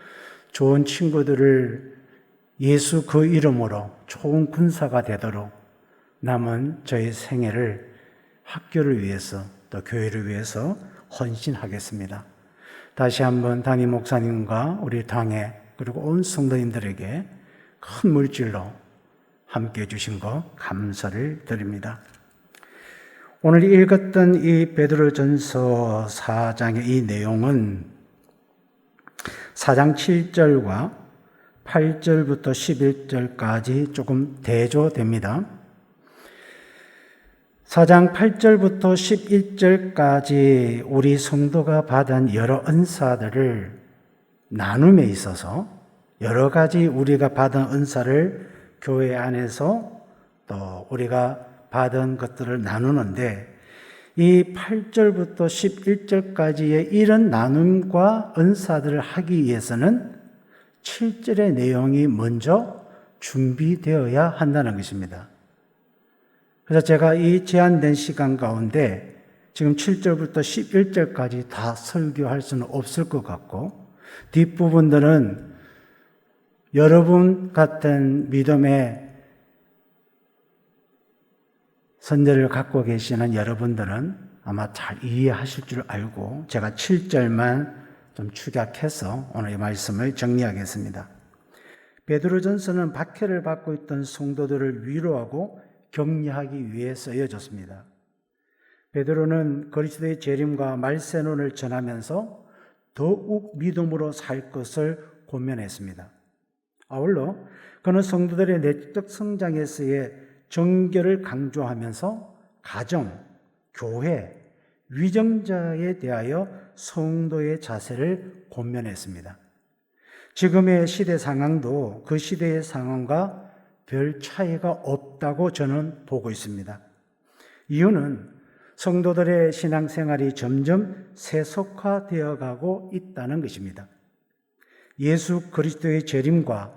좋은 친구들을 예수 그 이름으로 좋은 군사가 되도록 남은 저희 생애를 학교를 위해서 또 교회를 위해서 헌신하겠습니다. 다시 한번 담임 목사님과 우리 당회 그리고 온 성도님들에게 큰 물질로 함께해 주신 것 감사를 드립니다. 오늘 읽었던 이 베드로전서 4장의 이 내용은 4장 7절과 8절부터 11절까지 조금 대조됩니다. 4장 8절부터 11절까지 우리 성도가 받은 여러 은사들을 나눔에 있어서 여러 가지 우리가 받은 은사를 교회 안에서 또 우리가 받은 것들을 나누는데 이 8절부터 11절까지의 이런 나눔과 은사들을 하기 위해서는 7절의 내용이 먼저 준비되어야 한다는 것입니다. 그래서 제가 이 제한된 시간 가운데 지금 7절부터 11절까지 다 설교할 수는 없을 것 같고 뒷부분들은 여러분 같은 믿음의 선제를 갖고 계시는 여러분들은 아마 잘 이해하실 줄 알고 제가 7절만 좀 축약해서 오늘 이 말씀을 정리하겠습니다. 베드로전서는 박해를 받고 있던 성도들을 위로하고 격려하기 위해 쓰여졌습니다. 베드로는 그리스도의 재림과 말세론을 전하면서 더욱 믿음으로 살 것을 권면했습니다. 아울러 그는 성도들의 내적 성장에서의 정결을 강조하면서 가정, 교회, 위정자에 대하여 성도의 자세를 권면했습니다. 지금의 시대 상황도 그 시대의 상황과 별 차이가 없다고 저는 보고 있습니다. 이유는 성도들의 신앙생활이 점점 세속화되어 가고 있다는 것입니다. 예수 그리스도의 재림과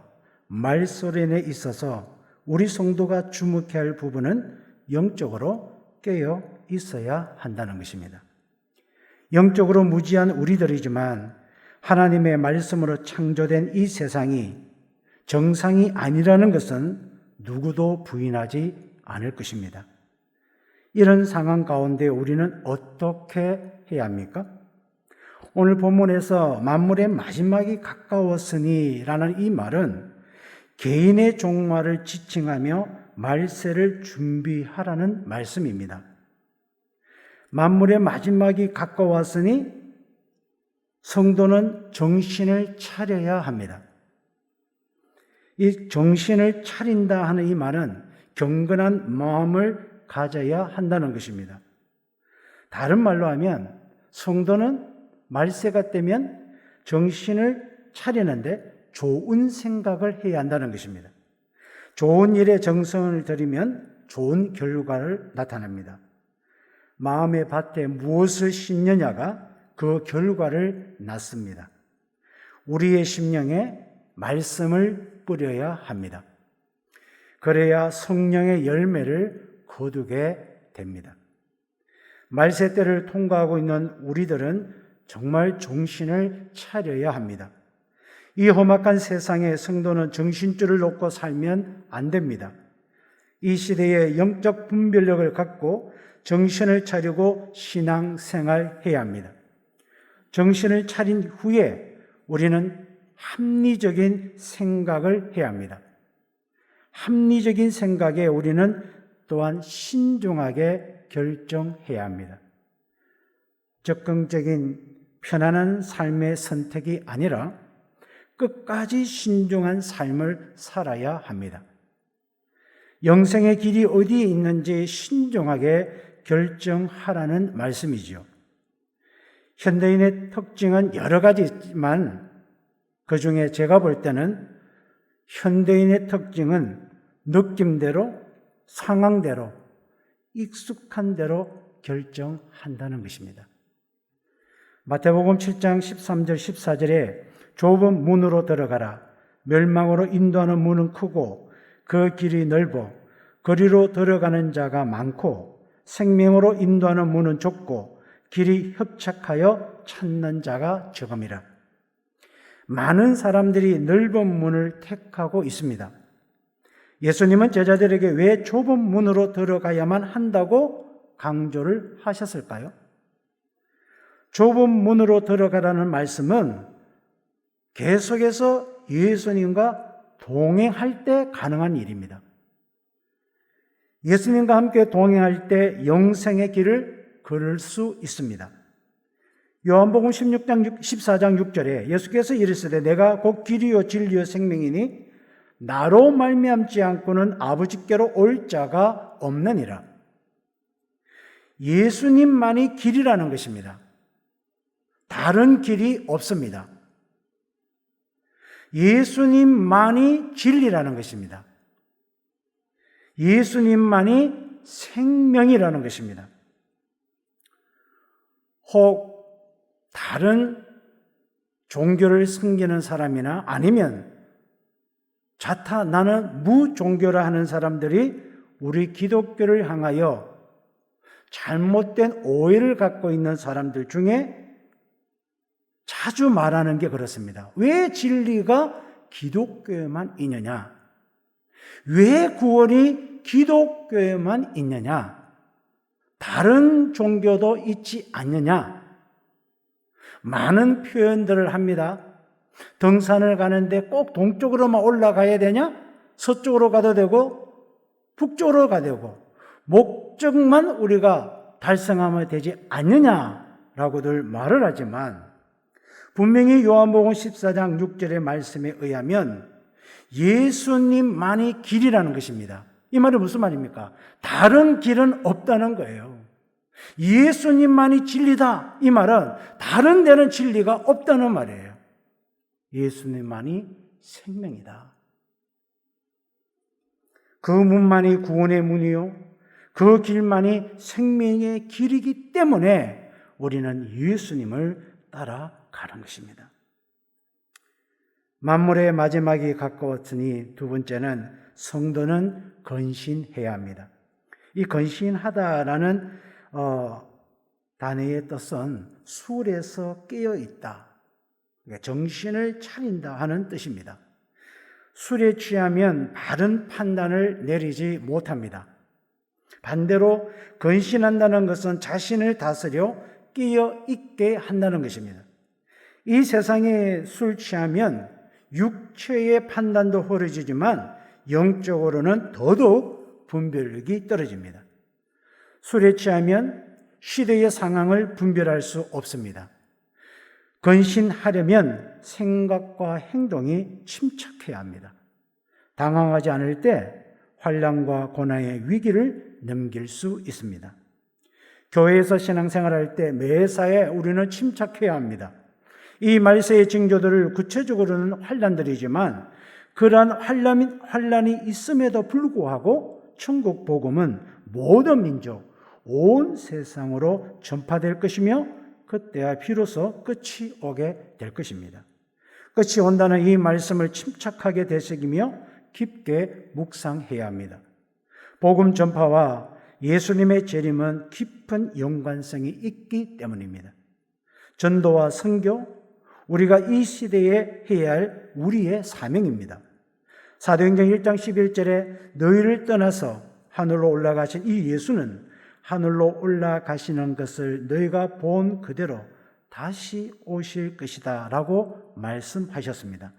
말소련에 있어서 우리 성도가 주목해야 할 부분은 영적으로 깨어 있어야 한다는 것입니다. 영적으로 무지한 우리들이지만 하나님의 말씀으로 창조된 이 세상이 정상이 아니라는 것은 누구도 부인하지 않을 것입니다. 이런 상황 가운데 우리는 어떻게 해야 합니까? 오늘 본문에서 만물의 마지막이 가까웠으니 라는 이 말은 개인의 종말을 지칭하며 말세를 준비하라는 말씀입니다. 만물의 마지막이 가까웠으니 성도는 정신을 차려야 합니다. 이 정신을 차린다 하는 이 말은 경건한 마음을 가져야 한다는 것입니다. 다른 말로 하면 성도는 말세가 되면 정신을 차리는데 좋은 생각을 해야 한다는 것입니다. 좋은 일에 정성을 들이면 좋은 결과를 나타냅니다. 마음의 밭에 무엇을 심느냐가 그 결과를 낳습니다. 우리의 심령에 말씀을 뿌려야 합니다. 그래야 성령의 열매를 거두게 됩니다. 말세 때를 통과하고 있는 우리들은 정말 정신을 차려야 합니다. 이 험악한 세상에 성도는 정신줄을 놓고 살면 안 됩니다. 이 시대에 영적 분별력을 갖고 정신을 차리고 신앙생활해야 합니다. 정신을 차린 후에 우리는 합리적인 생각을 해야 합니다. 합리적인 생각에 우리는 또한 신중하게 결정해야 합니다. 적극적인 편안한 삶의 선택이 아니라 끝까지 신중한 삶을 살아야 합니다. 영생의 길이 어디에 있는지 신중하게 결정하라는 말씀이죠. 현대인의 특징은 여러 가지 있지만 그 중에 제가 볼 때는 현대인의 특징은 느낌대로, 상황대로, 익숙한 대로 결정한다는 것입니다. 마태복음 7장 13절 14절에 좁은 문으로 들어가라. 멸망으로 인도하는 문은 크고 그 길이 넓어 거리로 들어가는 자가 많고 생명으로 인도하는 문은 좁고 길이 협착하여 찾는 자가 적음이라. 많은 사람들이 넓은 문을 택하고 있습니다. 예수님은 제자들에게 왜 좁은 문으로 들어가야만 한다고 강조를 하셨을까요? 좁은 문으로 들어가라는 말씀은 계속해서 예수님과 동행할 때 가능한 일입니다. 예수님과 함께 동행할 때 영생의 길을 걸을 수 있습니다. 요한복음 14장 6절에 예수께서 이르시되 내가 곧 길이요 진리요 생명이니 나로 말미암지 않고는 아버지께로 올 자가 없느니라. 예수님만이 길이라는 것입니다. 다른 길이 없습니다. 예수님만이 진리라는 것입니다. 예수님만이 생명이라는 것입니다. 혹 다른 종교를 섬기는 사람이나 아니면 자타 나는 무종교라 하는 사람들이 우리 기독교를 향하여 잘못된 오해를 갖고 있는 사람들 중에 자주 말하는 게 그렇습니다. 왜 진리가 기독교에만 있느냐? 왜 구원이 기독교에만 있느냐? 다른 종교도 있지 않느냐? 많은 표현들을 합니다. 등산을 가는데 꼭 동쪽으로만 올라가야 되냐? 서쪽으로 가도 되고 북쪽으로 가도 되고 목적만 우리가 달성하면 되지 않느냐라고들 말을 하지만 분명히 요한복음 14장 6절의 말씀에 의하면 예수님만이 길이라는 것입니다. 이 말은 무슨 말입니까? 다른 길은 없다는 거예요. 예수님만이 진리다. 이 말은 다른 데는 진리가 없다는 말이에요. 예수님만이 생명이다. 그 문만이 구원의 문이요. 그 길만이 생명의 길이기 때문에 우리는 예수님을 따라가는 것입니다. 만물의 마지막이 가까웠으니 두 번째는 성도는 건신해야 합니다. 이 건신하다라는 단어의 뜻은 술에서 깨어있다, 정신을 차린다 하는 뜻입니다. 술에 취하면 바른 판단을 내리지 못합니다. 반대로 건신한다는 것은 자신을 다스려 깨어있게 한다는 것입니다. 이 세상에 술 취하면 육체의 판단도 흐려지지만 영적으로는 더더욱 분별력이 떨어집니다. 술에 취하면 시대의 상황을 분별할 수 없습니다. 건신하려면 생각과 행동이 침착해야 합니다. 당황하지 않을 때 환난과 고난의 위기를 넘길 수 있습니다. 교회에서 신앙생활할 때 매사에 우리는 침착해야 합니다. 이 말세의 징조들을 구체적으로는 환난들이지만 그러한 환난이 있음에도 불구하고 천국 복음은 모든 민족, 온 세상으로 전파될 것이며 그때야 비로소 끝이 오게 될 것입니다. 끝이 온다는 이 말씀을 침착하게 되새기며 깊게 묵상해야 합니다. 복음 전파와 예수님의 재림은 깊은 연관성이 있기 때문입니다. 전도와 선교, 우리가 이 시대에 해야 할 우리의 사명입니다. 사도행전 1장 11절에 너희를 떠나서 하늘로 올라가신 이 예수는 하늘로 올라가시는 것을 너희가 본 그대로 다시 오실 것이다 라고 말씀하셨습니다.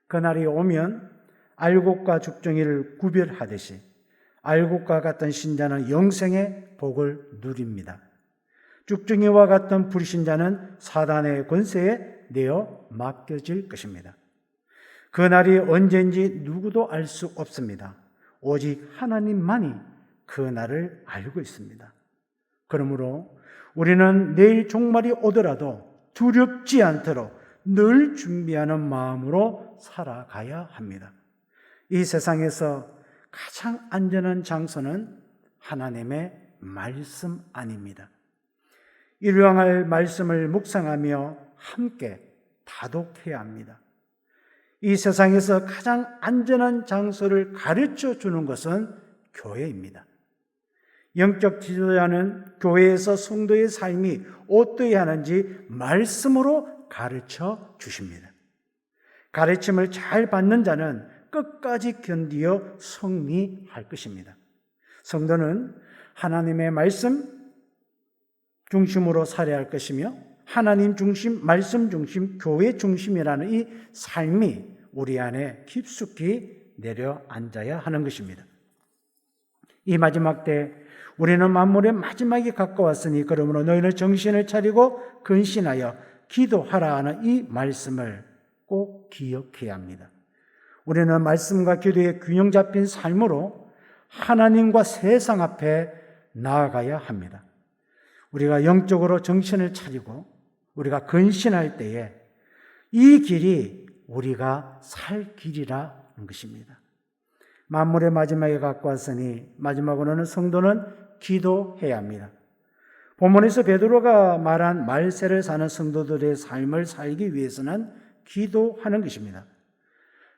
그날이 오면 알곡과 죽정이를 구별하듯이 알곡과 같은 신자는 영생의 복을 누립니다. 쭉증이와 같은 불신자는 사단의 권세에 내어 맡겨질 것입니다. 그날이 언제인지 누구도 알 수 없습니다. 오직 하나님만이 그 날을 알고 있습니다. 그러므로 우리는 내일 종말이 오더라도 두렵지 않도록 늘 준비하는 마음으로 살아가야 합니다. 이 세상에서 가장 안전한 장소는 하나님의 말씀 안입니다. 일용할 말씀을 묵상하며 함께 다독해야 합니다. 이 세상에서 가장 안전한 장소를 가르쳐 주는 것은 교회입니다. 영적 지도자는 교회에서 성도의 삶이 어떠해야 하는지 말씀으로 가르쳐 주십니다. 가르침을 잘 받는 자는 끝까지 견디어 승리할 것입니다. 성도는 하나님의 말씀 중심으로 살아야 할 것이며 하나님 중심, 말씀 중심, 교회 중심이라는 이 삶이 우리 안에 깊숙이 내려앉아야 하는 것입니다. 이 마지막 때 우리는 만물의 마지막이 가까웠으니 그러므로 너희는 정신을 차리고 근신하여 기도하라 하는 이 말씀을 꼭 기억해야 합니다. 우리는 말씀과 기도의 균형 잡힌 삶으로 하나님과 세상 앞에 나아가야 합니다. 우리가 영적으로 정신을 차리고 우리가 근신할 때에 이 길이 우리가 살 길이라는 것입니다. 만물의 마지막에 가까웠으니 마지막으로는 성도는 기도해야 합니다. 본문에서 베드로가 말한 말세를 사는 성도들의 삶을 살기 위해서는 기도하는 것입니다.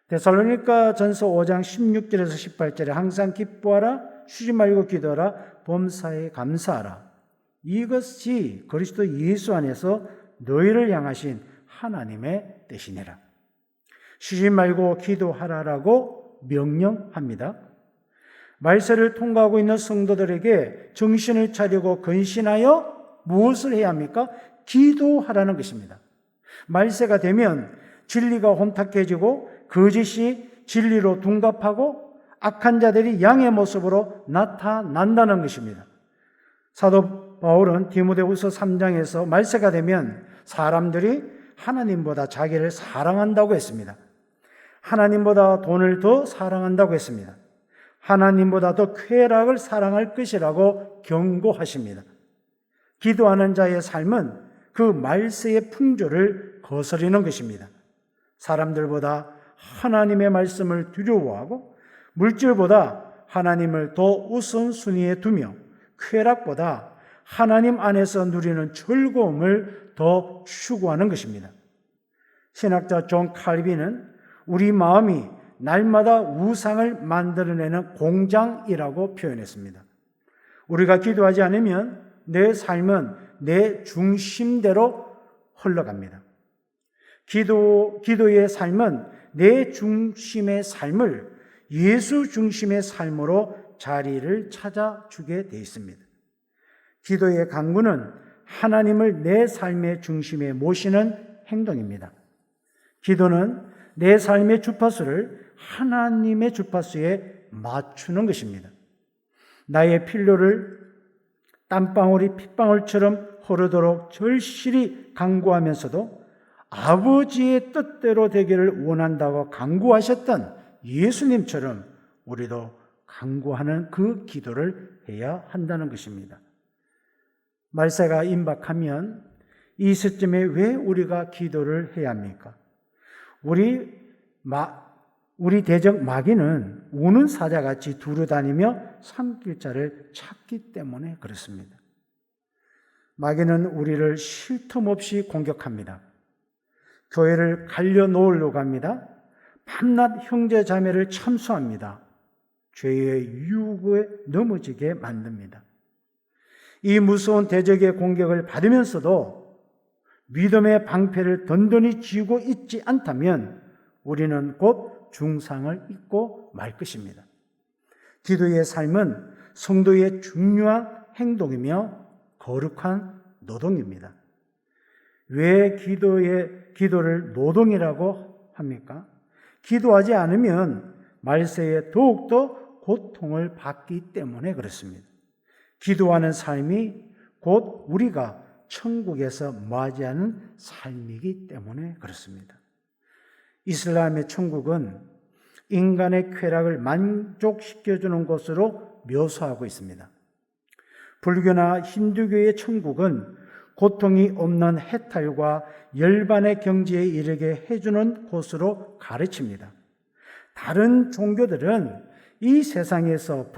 데살로니가 전서 5장 16절에서 18절에 항상 기뻐하라, 쉬지 말고 기도하라, 범사에 감사하라. 이것이 그리스도 예수 안에서 너희를 향하신 하나님의 뜻이니라. 쉬지 말고 기도하라라고 명령합니다. 말세를 통과하고 있는 성도들에게 정신을 차리고 근신하여 무엇을 해야 합니까? 기도하라는 것입니다. 말세가 되면 진리가 혼탁해지고 거짓이 진리로 둔갑하고 악한 자들이 양의 모습으로 나타난다는 것입니다. 사도 바울은 디모데후서 3장에서 말세가 되면 사람들이 하나님보다 자기를 사랑한다고 했습니다. 하나님보다 돈을 더 사랑한다고 했습니다. 하나님보다 더 쾌락을 사랑할 것이라고 경고하십니다. 기도하는 자의 삶은 그 말세의 풍조를 거스르는 것입니다. 사람들보다 하나님의 말씀을 두려워하고 물질보다 하나님을 더 우선순위에 두며 쾌락보다 하나님 안에서 누리는 즐거움을 더 추구하는 것입니다. 신학자 존 칼빈은 우리 마음이 날마다 우상을 만들어내는 공장이라고 표현했습니다. 우리가 기도하지 않으면 내 삶은 내 중심대로 흘러갑니다. 기도의 삶은 내 중심의 삶을 예수 중심의 삶으로 자리를 찾아주게 되어 있습니다. 기도의 강구는 하나님을 내 삶의 중심에 모시는 행동입니다. 기도는 내 삶의 주파수를 하나님의 주파수에 맞추는 것입니다. 나의 필요를 땀방울이 핏방울처럼 흐르도록 절실히 간구하면서도 아버지의 뜻대로 되기를 원한다고 간구하셨던 예수님처럼 우리도 간구하는 그 기도를 해야 한다는 것입니다. 말세가 임박하면 이 시점에 왜 우리가 기도를 해야 합니까? 우리 대적 마귀는 우는 사자같이 두루다니며 삼킬 자를 찾기 때문에 그렇습니다. 마귀는 우리를 쉴 틈 없이 공격합니다. 교회를 갈려놓으려고 합니다. 밤낮 형제 자매를 참수합니다. 죄의 유혹에 넘어지게 만듭니다. 이 무서운 대적의 공격을 받으면서도 믿음의 방패를 든든히 쥐고 있지 않다면 우리는 곧 중상을 입고 말 것입니다. 기도의 삶은 성도의 중요한 행동이며 거룩한 노동입니다. 왜 기도를 노동이라고 합니까? 기도하지 않으면 말세에 더욱더 고통을 받기 때문에 그렇습니다. 기도하는 삶이 곧 우리가 천국에서 맞이하는 삶이기 때문에 그렇습니다. 이슬람의 천국은 인간의 쾌락을 만족시켜주는 곳으로 묘사하고 있습니다. 불교나 힌두교의 천국은 고통이 없는 해탈과 열반의 경지에 이르게 해주는 곳으로 가르칩니다. 다른 종교들은 이 세상에서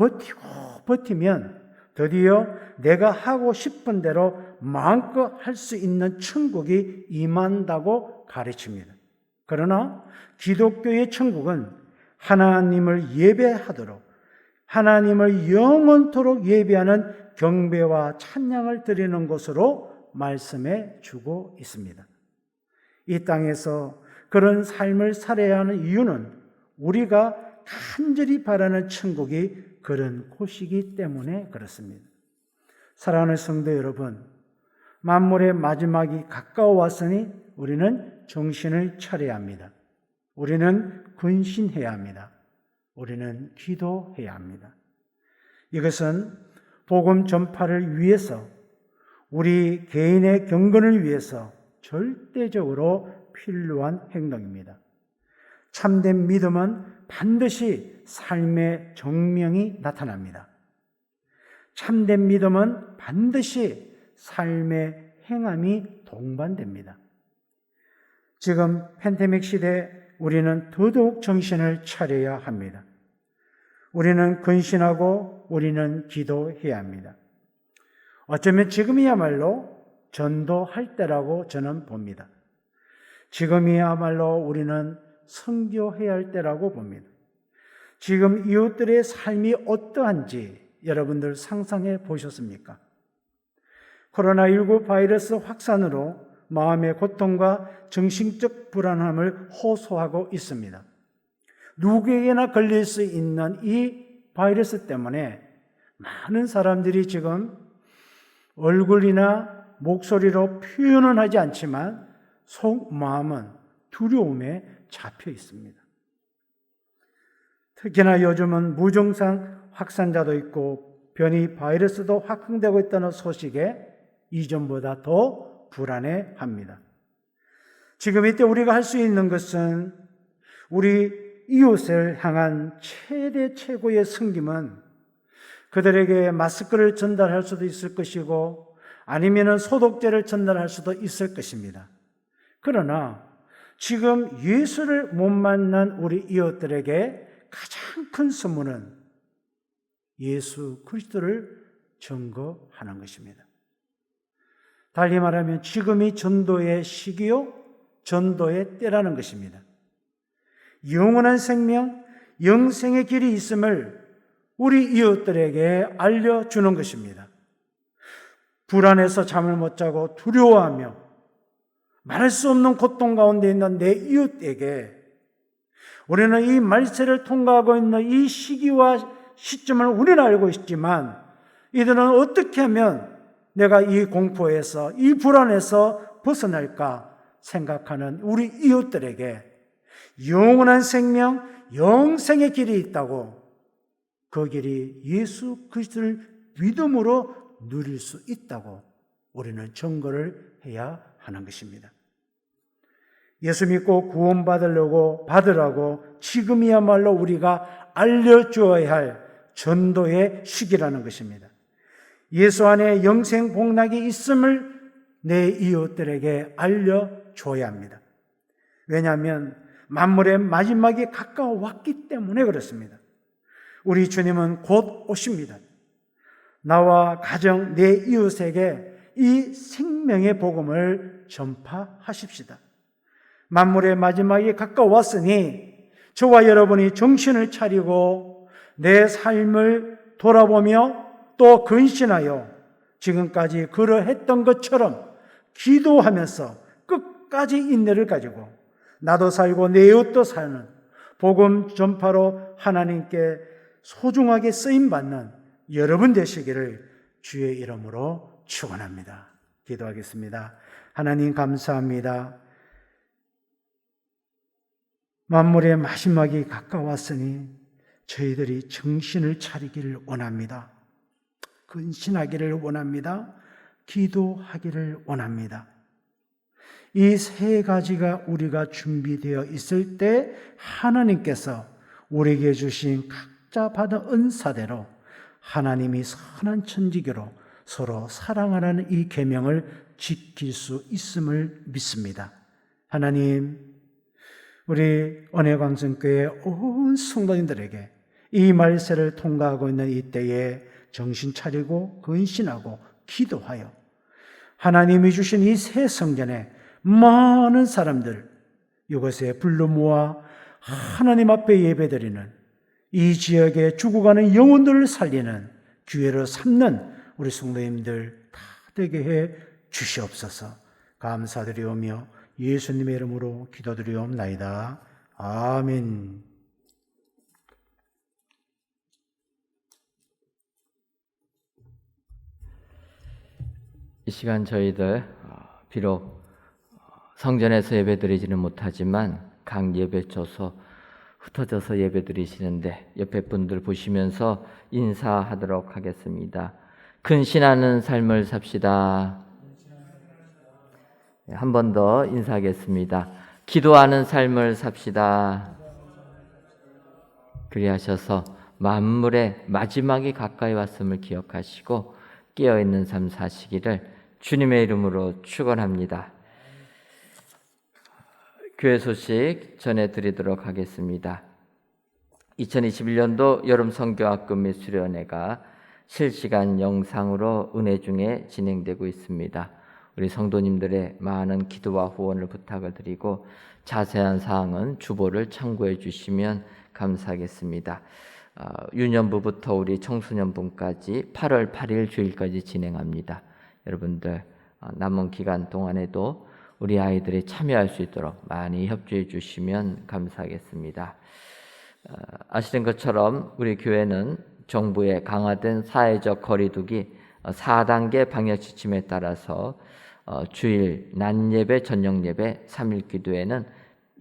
버티면 드디어 내가 하고 싶은 대로 마음껏 할 수 있는 천국이 임한다고 가르칩니다. 그러나 기독교의 천국은 하나님을 예배하도록, 하나님을 영원토록 예배하는 경배와 찬양을 드리는 것으로 말씀해 주고 있습니다. 이 땅에서 그런 삶을 살아야 하는 이유는 우리가 간절히 바라는 천국이 그런 곳이기 때문에 그렇습니다. 사랑하는 성도 여러분, 만물의 마지막이 가까워왔으니 우리는 정신을 차려야 합니다. 우리는 근신해야 합니다. 우리는 기도해야 합니다. 이것은 복음 전파를 위해서, 우리 개인의 경건을 위해서 절대적으로 필요한 행동입니다. 참된 믿음은 반드시 삶의 정명이 나타납니다. 참된 믿음은 반드시 삶의 행함이 동반됩니다. 지금 팬데믹 시대 우리는 더더욱 정신을 차려야 합니다. 우리는 근신하고 우리는 기도해야 합니다. 어쩌면 지금이야말로 전도할 때라고 저는 봅니다. 지금이야말로 우리는 선교해야 할 때라고 봅니다. 지금 이웃들의 삶이 어떠한지 여러분들 상상해 보셨습니까? 코로나19 바이러스 확산으로 마음의 고통과 정신적 불안함을 호소하고 있습니다. 누구에게나 걸릴 수 있는 이 바이러스 때문에 많은 사람들이 지금 얼굴이나 목소리로 표현은 하지 않지만 속마음은 두려움에 잡혀 있습니다. 특히나 요즘은 무증상 확산자도 있고 변이 바이러스도 확산되고 있다는 소식에 이전보다 더 불안해합니다. 지금 이때 우리가 할 수 있는 것은 우리 이웃을 향한 최고의 섬김은 그들에게 마스크를 전달할 수도 있을 것이고 아니면 소독제를 전달할 수도 있을 것입니다. 그러나 지금 예수를 못 만난 우리 이웃들에게 가장 큰 선물은 예수 그리스도를 증거하는 것입니다. 달리 말하면 지금이 전도의 시기요, 전도의 때라는 것입니다. 영원한 생명, 영생의 길이 있음을 우리 이웃들에게 알려주는 것입니다. 불안해서 잠을 못 자고 두려워하며 말할 수 없는 고통 가운데 있는 내 이웃에게 우리는 이 말세를 통과하고 있는 이 시기와 시점을 우리는 알고 있지만 이들은 어떻게 하면 내가 이 공포에서, 이 불안에서 벗어날까 생각하는 우리 이웃들에게 영원한 생명, 영생의 길이 있다고, 그 길이 예수 그리스도를 믿음으로 누릴 수 있다고 우리는 증거를 해야 하는 것입니다. 예수 믿고 구원받으려고 받으라고 지금이야말로 우리가 알려주어야 할 전도의 시기라는 것입니다. 예수 안에 영생 복락이 있음을 내 이웃들에게 알려줘야 합니다. 왜냐하면 만물의 마지막이 가까워 왔기 때문에 그렇습니다. 우리 주님은 곧 오십니다. 나와 가정, 내 이웃에게 이 생명의 복음을 전파하십시다. 만물의 마지막이 가까웠으니 저와 여러분이 정신을 차리고 내 삶을 돌아보며 또 근신하여 지금까지 그러했던 것처럼 기도하면서 끝까지 인내를 가지고 나도 살고 내 이웃도 사는 복음 전파로 하나님께 소중하게 쓰임받는 여러분 되시기를 주의 이름으로 축원합니다. 기도하겠습니다. 하나님 감사합니다. 만물의 마지막이 가까웠으니 저희들이 정신을 차리기를 원합니다. 근신하기를 원합니다. 기도하기를 원합니다. 이 세 가지가 우리가 준비되어 있을 때 하나님께서 우리에게 주신 각자 받은 은사대로 하나님이 선한 천지교로 서로 사랑하라는 이 계명을 지킬 수 있음을 믿습니다. 하나님, 우리 언약광성교회 온 성도님들에게 이 말세를 통과하고 있는 이때에 정신 차리고 근신하고 기도하여 하나님이 주신 이 새 성전에 많은 사람들 이곳에 불러 모아 하나님 앞에 예배드리는 이 지역에 죽어가는 영혼들을 살리는 기회로 삼는 우리 성도님들 다 되게 해 주시옵소서. 감사드리오며 예수님의 이름으로 기도드리옵나이다. 아멘. 이 시간 저희들 비록 성전에서 예배드리지는 못하지만 각 예배처소 흩어져서 예배드리시는데 옆에 분들 보시면서 인사하도록 하겠습니다. 근신하는 삶을 삽시다. 한 번 더 인사하겠습니다. 기도하는 삶을 삽시다. 그리하셔서 만물의 마지막이 가까이 왔음을 기억하시고 깨어있는 삶 사시기를 주님의 이름으로 축원합니다. 교회 소식 전해드리도록 하겠습니다. 2021년도 여름 성교학급 및 수련회가 실시간 영상으로 은혜 중에 진행되고 있습니다. 우리 성도님들의 많은 기도와 후원을 부탁을 드리고 자세한 사항은 주보를 참고해 주시면 감사하겠습니다. 유년부부터 우리 청소년분까지 8월 8일 주일까지 진행합니다. 여러분들 남은 기간 동안에도 우리 아이들이 참여할 수 있도록 많이 협조해 주시면 감사하겠습니다. 아시는 것처럼 우리 교회는 정부의 강화된 사회적 거리두기 4단계 방역 지침에 따라서 주일 낮 예배, 저녁 예배, 3일 기도회는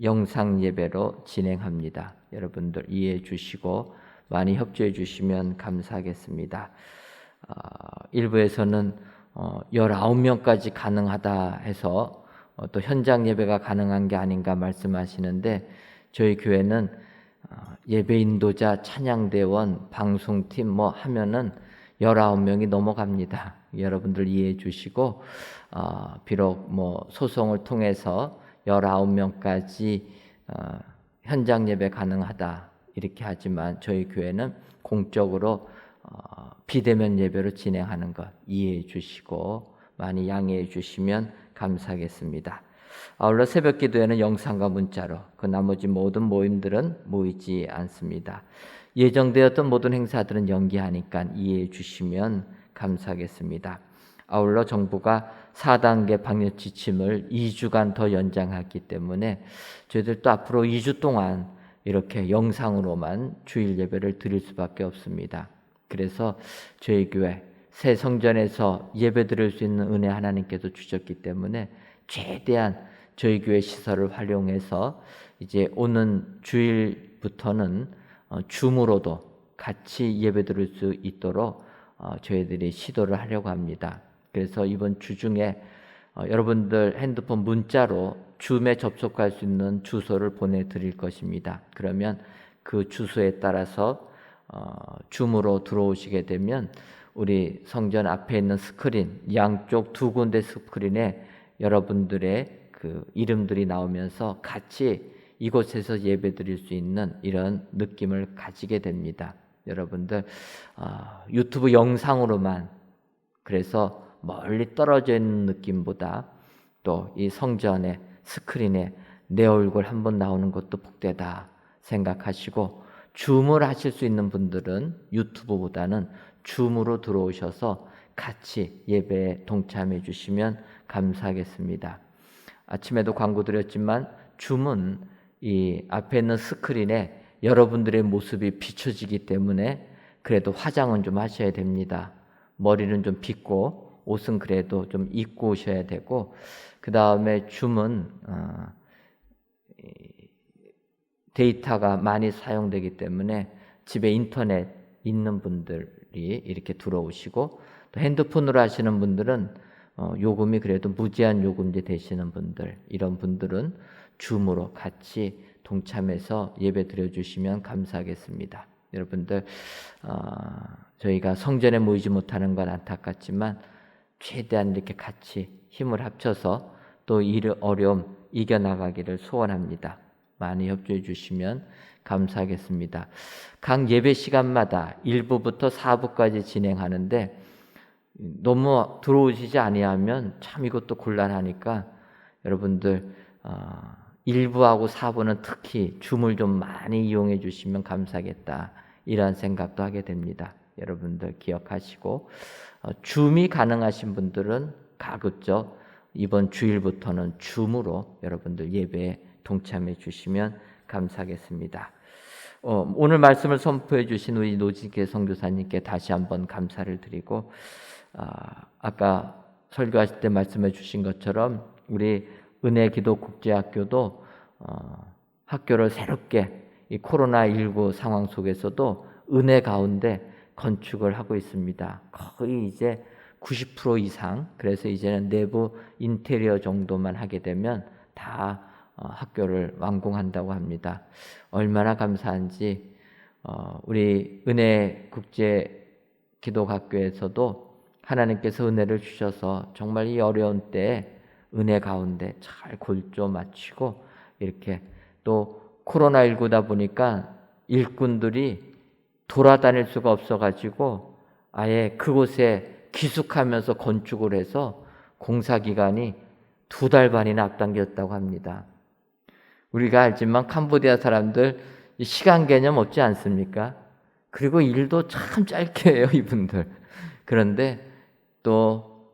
영상 예배로 진행합니다. 여러분들 이해해 주시고 많이 협조해 주시면 감사하겠습니다. 일부에서는 19명까지 가능하다 해서 또 현장 예배가 가능한 게 아닌가 말씀하시는데 저희 교회는 예배 인도자, 찬양대원, 방송팀 하면은 19명이 넘어갑니다. 여러분들 이해해 주시고 비록 소송을 통해서 19명까지 현장 예배 가능하다 이렇게 하지만 저희 교회는 공적으로 비대면 예배로 진행하는 것 이해해 주시고 많이 양해해 주시면 감사하겠습니다. 아울러 새벽 기도에는 영상과 문자로 그 나머지 모든 모임들은 모이지 않습니다. 예정되었던 모든 행사들은 연기하니까 이해해 주시면 감사하겠습니다. 아울러 정부가 4단계 방역 지침을 2주간 더 연장했기 때문에 저희들도 앞으로 2주 동안 이렇게 영상으로만 주일 예배를 드릴 수밖에 없습니다. 그래서 저희 교회 새 성전에서 예배 드릴 수 있는 은혜 하나님께서 주셨기 때문에 최대한 저희 교회 시설을 활용해서 이제 오는 주일부터는 줌으로도 같이 예배 드릴 수 있도록 저희들이 시도를 하려고 합니다. 그래서 이번 주 중에 여러분들 핸드폰 문자로 줌에 접속할 수 있는 주소를 보내드릴 것입니다. 그러면 그 주소에 따라서 줌으로 들어오시게 되면 우리 성전 앞에 있는 스크린, 양쪽 두 군데 스크린에 여러분들의 그 이름들이 나오면서 같이 이곳에서 예배 드릴 수 있는 이런 느낌을 가지게 됩니다. 여러분들 유튜브 영상으로만 그래서 멀리 떨어져 있는 느낌보다 또 이 성전의 스크린에 내 얼굴 한번 나오는 것도 복되다 생각하시고 줌을 하실 수 있는 분들은 유튜브보다는 줌으로 들어오셔서 같이 예배에 동참해 주시면 감사하겠습니다. 아침에도 광고 드렸지만 줌은 이 앞에 있는 스크린에 여러분들의 모습이 비춰지기 때문에 그래도 화장은 좀 하셔야 됩니다. 머리는 좀 빗고 옷은 그래도 좀 입고 오셔야 되고 그 다음에 줌은 데이터가 많이 사용되기 때문에 집에 인터넷 있는 분들이 이렇게 들어오시고 또 핸드폰으로 하시는 분들은 요금이 그래도 무제한 요금제 되시는 분들, 이런 분들은 줌으로 같이 동참해서 예배 드려주시면 감사하겠습니다. 여러분들 저희가 성전에 모이지 못하는 건 안타깝지만 최대한 이렇게 같이 힘을 합쳐서 또 이 어려움 이겨나가기를 소원합니다. 많이 협조해 주시면 감사하겠습니다. 각 예배 시간마다 1부부터 4부까지 진행하는데 너무 들어오시지 아니하면 참 이것도 곤란하니까 여러분들 1부하고 4부는 특히 줌을 좀 많이 이용해 주시면 감사하겠다, 이런 생각도 하게 됩니다. 여러분들 기억하시고 줌이 가능하신 분들은 가급적 이번 주일부터는 줌으로 여러분들 예배에 동참해 주시면 감사하겠습니다. 오늘 말씀을 선포해 주신 우리 노진계 선교사님께 다시 한번 감사를 드리고, 아까 설교하실 때 말씀해 주신 것처럼 우리 은혜기도국제학교도 학교를 새롭게 이 코로나19 상황 속에서도 은혜 가운데 건축을 하고 있습니다. 거의 이제 90% 이상, 그래서 이제는 내부 인테리어 정도만 하게 되면 다 학교를 완공한다고 합니다. 얼마나 감사한지 우리 은혜국제기도학교에서도 하나님께서 은혜를 주셔서 정말 이 어려운 때에 은혜 가운데 잘 골조 맞추고, 이렇게 또 코로나19다 보니까 일꾼들이 돌아다닐 수가 없어가지고 아예 그곳에 기숙하면서 건축을 해서 공사 기간이 2달 반이나 앞당겼다고 합니다. 우리가 알지만 캄보디아 사람들 시간 개념 없지 않습니까? 그리고 일도 참 짧게 해요, 이분들. 그런데 또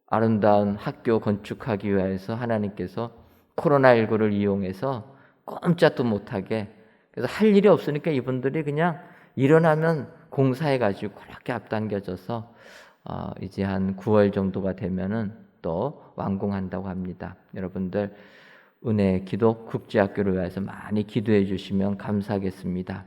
아름다운 학교 건축하기 위해서 하나님께서 코로나19를 이용해서 꼼짝도 못하게, 그래서 할 일이 없으니까 이분들이 그냥 일어나면 공사해가지고 그렇게 앞당겨져서 이제 한 9월 정도가 되면은 또 완공한다고 합니다. 여러분들 은혜 기도 국제학교를 위해서 많이 기도해 주시면 감사하겠습니다.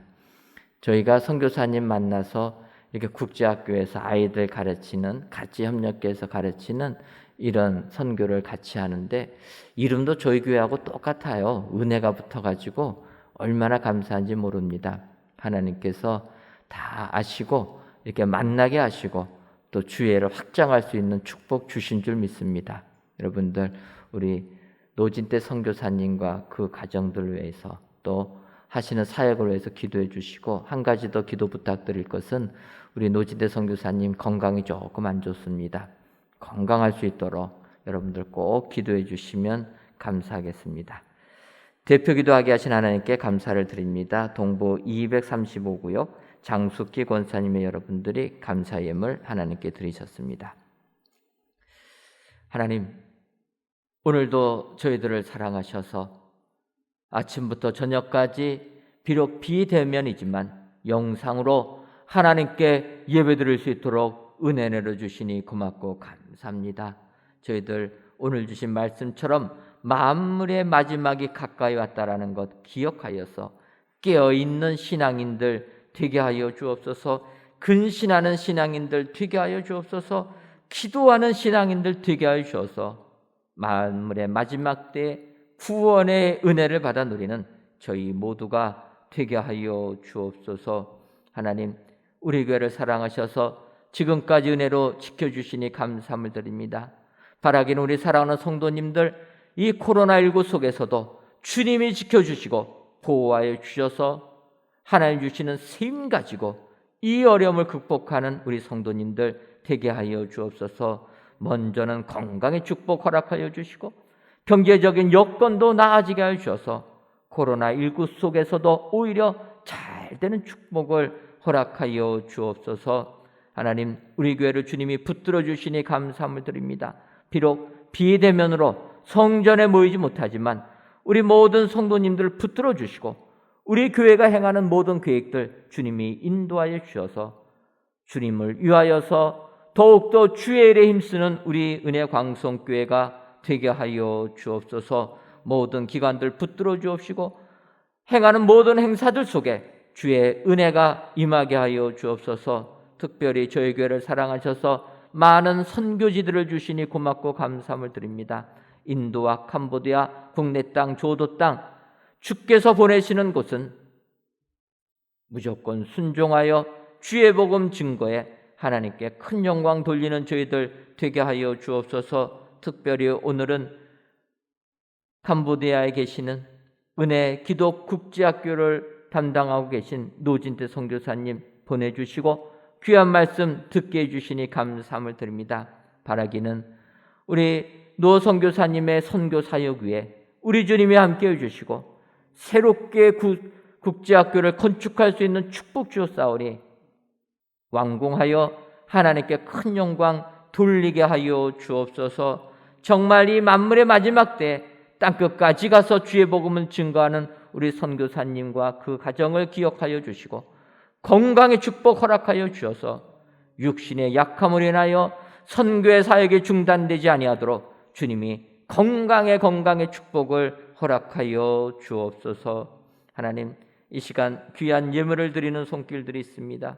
저희가 선교사님 만나서 이렇게 국제학교에서 아이들 가르치는, 같이 협력해서 가르치는 이런 선교를 같이 하는데 이름도 저희 교회하고 똑같아요. 은혜가 붙어가지고 얼마나 감사한지 모릅니다. 하나님께서 다 아시고 이렇게 만나게 하시고 또 주의를 확장할 수 있는 축복 주신 줄 믿습니다. 여러분들 우리 노진태 선교사님과 그 가정들을 위해서 또 하시는 사역을 위해서 기도해 주시고, 한 가지 더 기도 부탁드릴 것은 우리 노진태 선교사님 건강이 조금 안 좋습니다. 건강할 수 있도록 여러분들 꼭 기도해 주시면 감사하겠습니다. 대표 기도하게 하신 하나님께 감사를 드립니다. 동부 235구역 장숙기 권사님의 여러분들이 감사 예물 하나님께 드리셨습니다. 하나님, 오늘도 저희들을 사랑하셔서 아침부터 저녁까지 비록 비대면이지만 영상으로 하나님께 예배드릴 수 있도록 은혜 내려주시니 고맙고 감사합니다. 저희들 오늘 주신 말씀처럼 만물의 마지막이 가까이 왔다라는 것 기억하여서 깨어있는 신앙인들 되게 하여 주옵소서. 근신하는 신앙인들 되게 하여 주옵소서. 기도하는 신앙인들 되게 하여 주옵소서. 만물의 마지막 때에 구원의 은혜를 받아 누리는 저희 모두가 되게 하여 주옵소서. 하나님, 우리 교회를 사랑하셔서 지금까지 은혜로 지켜주시니 감사함을 드립니다. 바라기는 우리 사랑하는 성도님들 이 코로나19 속에서도 주님이 지켜주시고 보호하여 주셔서 하나님 주시는 힘 가지고 이 어려움을 극복하는 우리 성도님들 되게 하여 주옵소서. 먼저는 건강의 축복 허락하여 주시고 경제적인 여건도 나아지게 하여 주셔서 코로나19 속에서도 오히려 잘 되는 축복을 허락하여 주옵소서. 하나님, 우리 교회를 주님이 붙들어 주시니 감사함을 드립니다. 비록 비대면으로 성전에 모이지 못하지만 우리 모든 성도님들을 붙들어 주시고 우리 교회가 행하는 모든 계획들 주님이 인도하여 주셔서 주님을 위하여서 더욱더 주의 일에 힘쓰는 우리 은혜광성교회가 되게 하여 주옵소서. 모든 기관들 붙들어 주옵시고 행하는 모든 행사들 속에 주의 은혜가 임하게 하여 주옵소서. 특별히 저희 교회를 사랑하셔서 많은 선교지들을 주시니 고맙고 감사함을 드립니다. 인도와 캄보디아, 국내 땅, 조도 땅, 주께서 보내시는 곳은 무조건 순종하여 주의 복음 증거에 하나님께 큰 영광 돌리는 저희들 되게 하여 주옵소서. 특별히 오늘은 캄보디아에 계시는 은혜 기독 국제학교를 담당하고 계신 노진태 선교사님 보내주시고 귀한 말씀 듣게 해주시니 감사함을 드립니다. 바라기는 우리 노 선교사님의 선교 사역 위에 우리 주님이 함께 해주시고 새롭게 국제학교를 건축할 수 있는 축복 주옵사오니 완공하여 하나님께 큰 영광 돌리게 하여 주옵소서. 정말 이 만물의 마지막 때 땅끝까지 가서 주의 복음을 증거하는 우리 선교사님과 그 가정을 기억하여 주시고 건강의 축복 허락하여 주셔서 육신의 약함을 인하여 선교의 사역이 중단되지 아니하도록 주님이 건강의 축복을 허락하여 주옵소서. 하나님, 이 시간 귀한 예물을 드리는 손길들이 있습니다.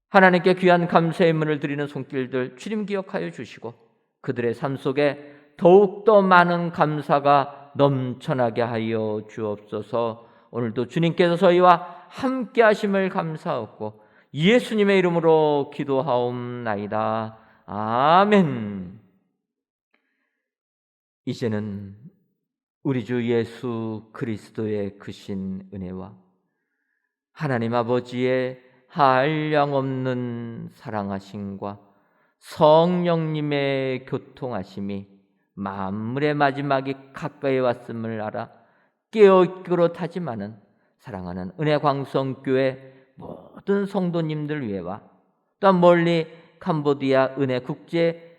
하나님께 귀한 감사 예물을 드리는 손길들 주님 기억하여 주시고 그들의 삶 속에 더욱더 많은 감사가 넘쳐나게 하여 주옵소서. 오늘도 주님께서 저희와 함께 하심을 감사하고 예수님의 이름으로 기도하옵나이다. 아멘. 이제는 우리 주 예수 그리스도의 크신 은혜와 하나님 아버지의 한량없는 사랑하심과 성령님의 교통하심이 만물의 마지막이 가까이 왔음을 알아 깨어있기로 타지만은 사랑하는 은혜광성교회 모든 성도님들 위해와 또한 멀리 캄보디아 은혜국제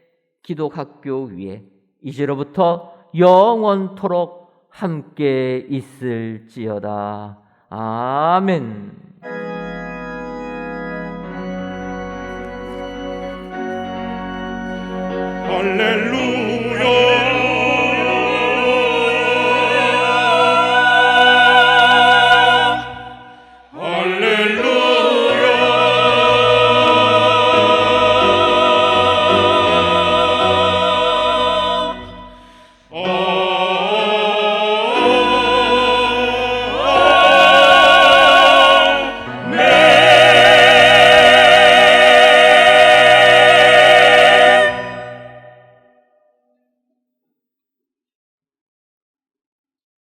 기독학교 위에 이제로부터 영원토록 함께 있을지어다. 아멘. 할렐루야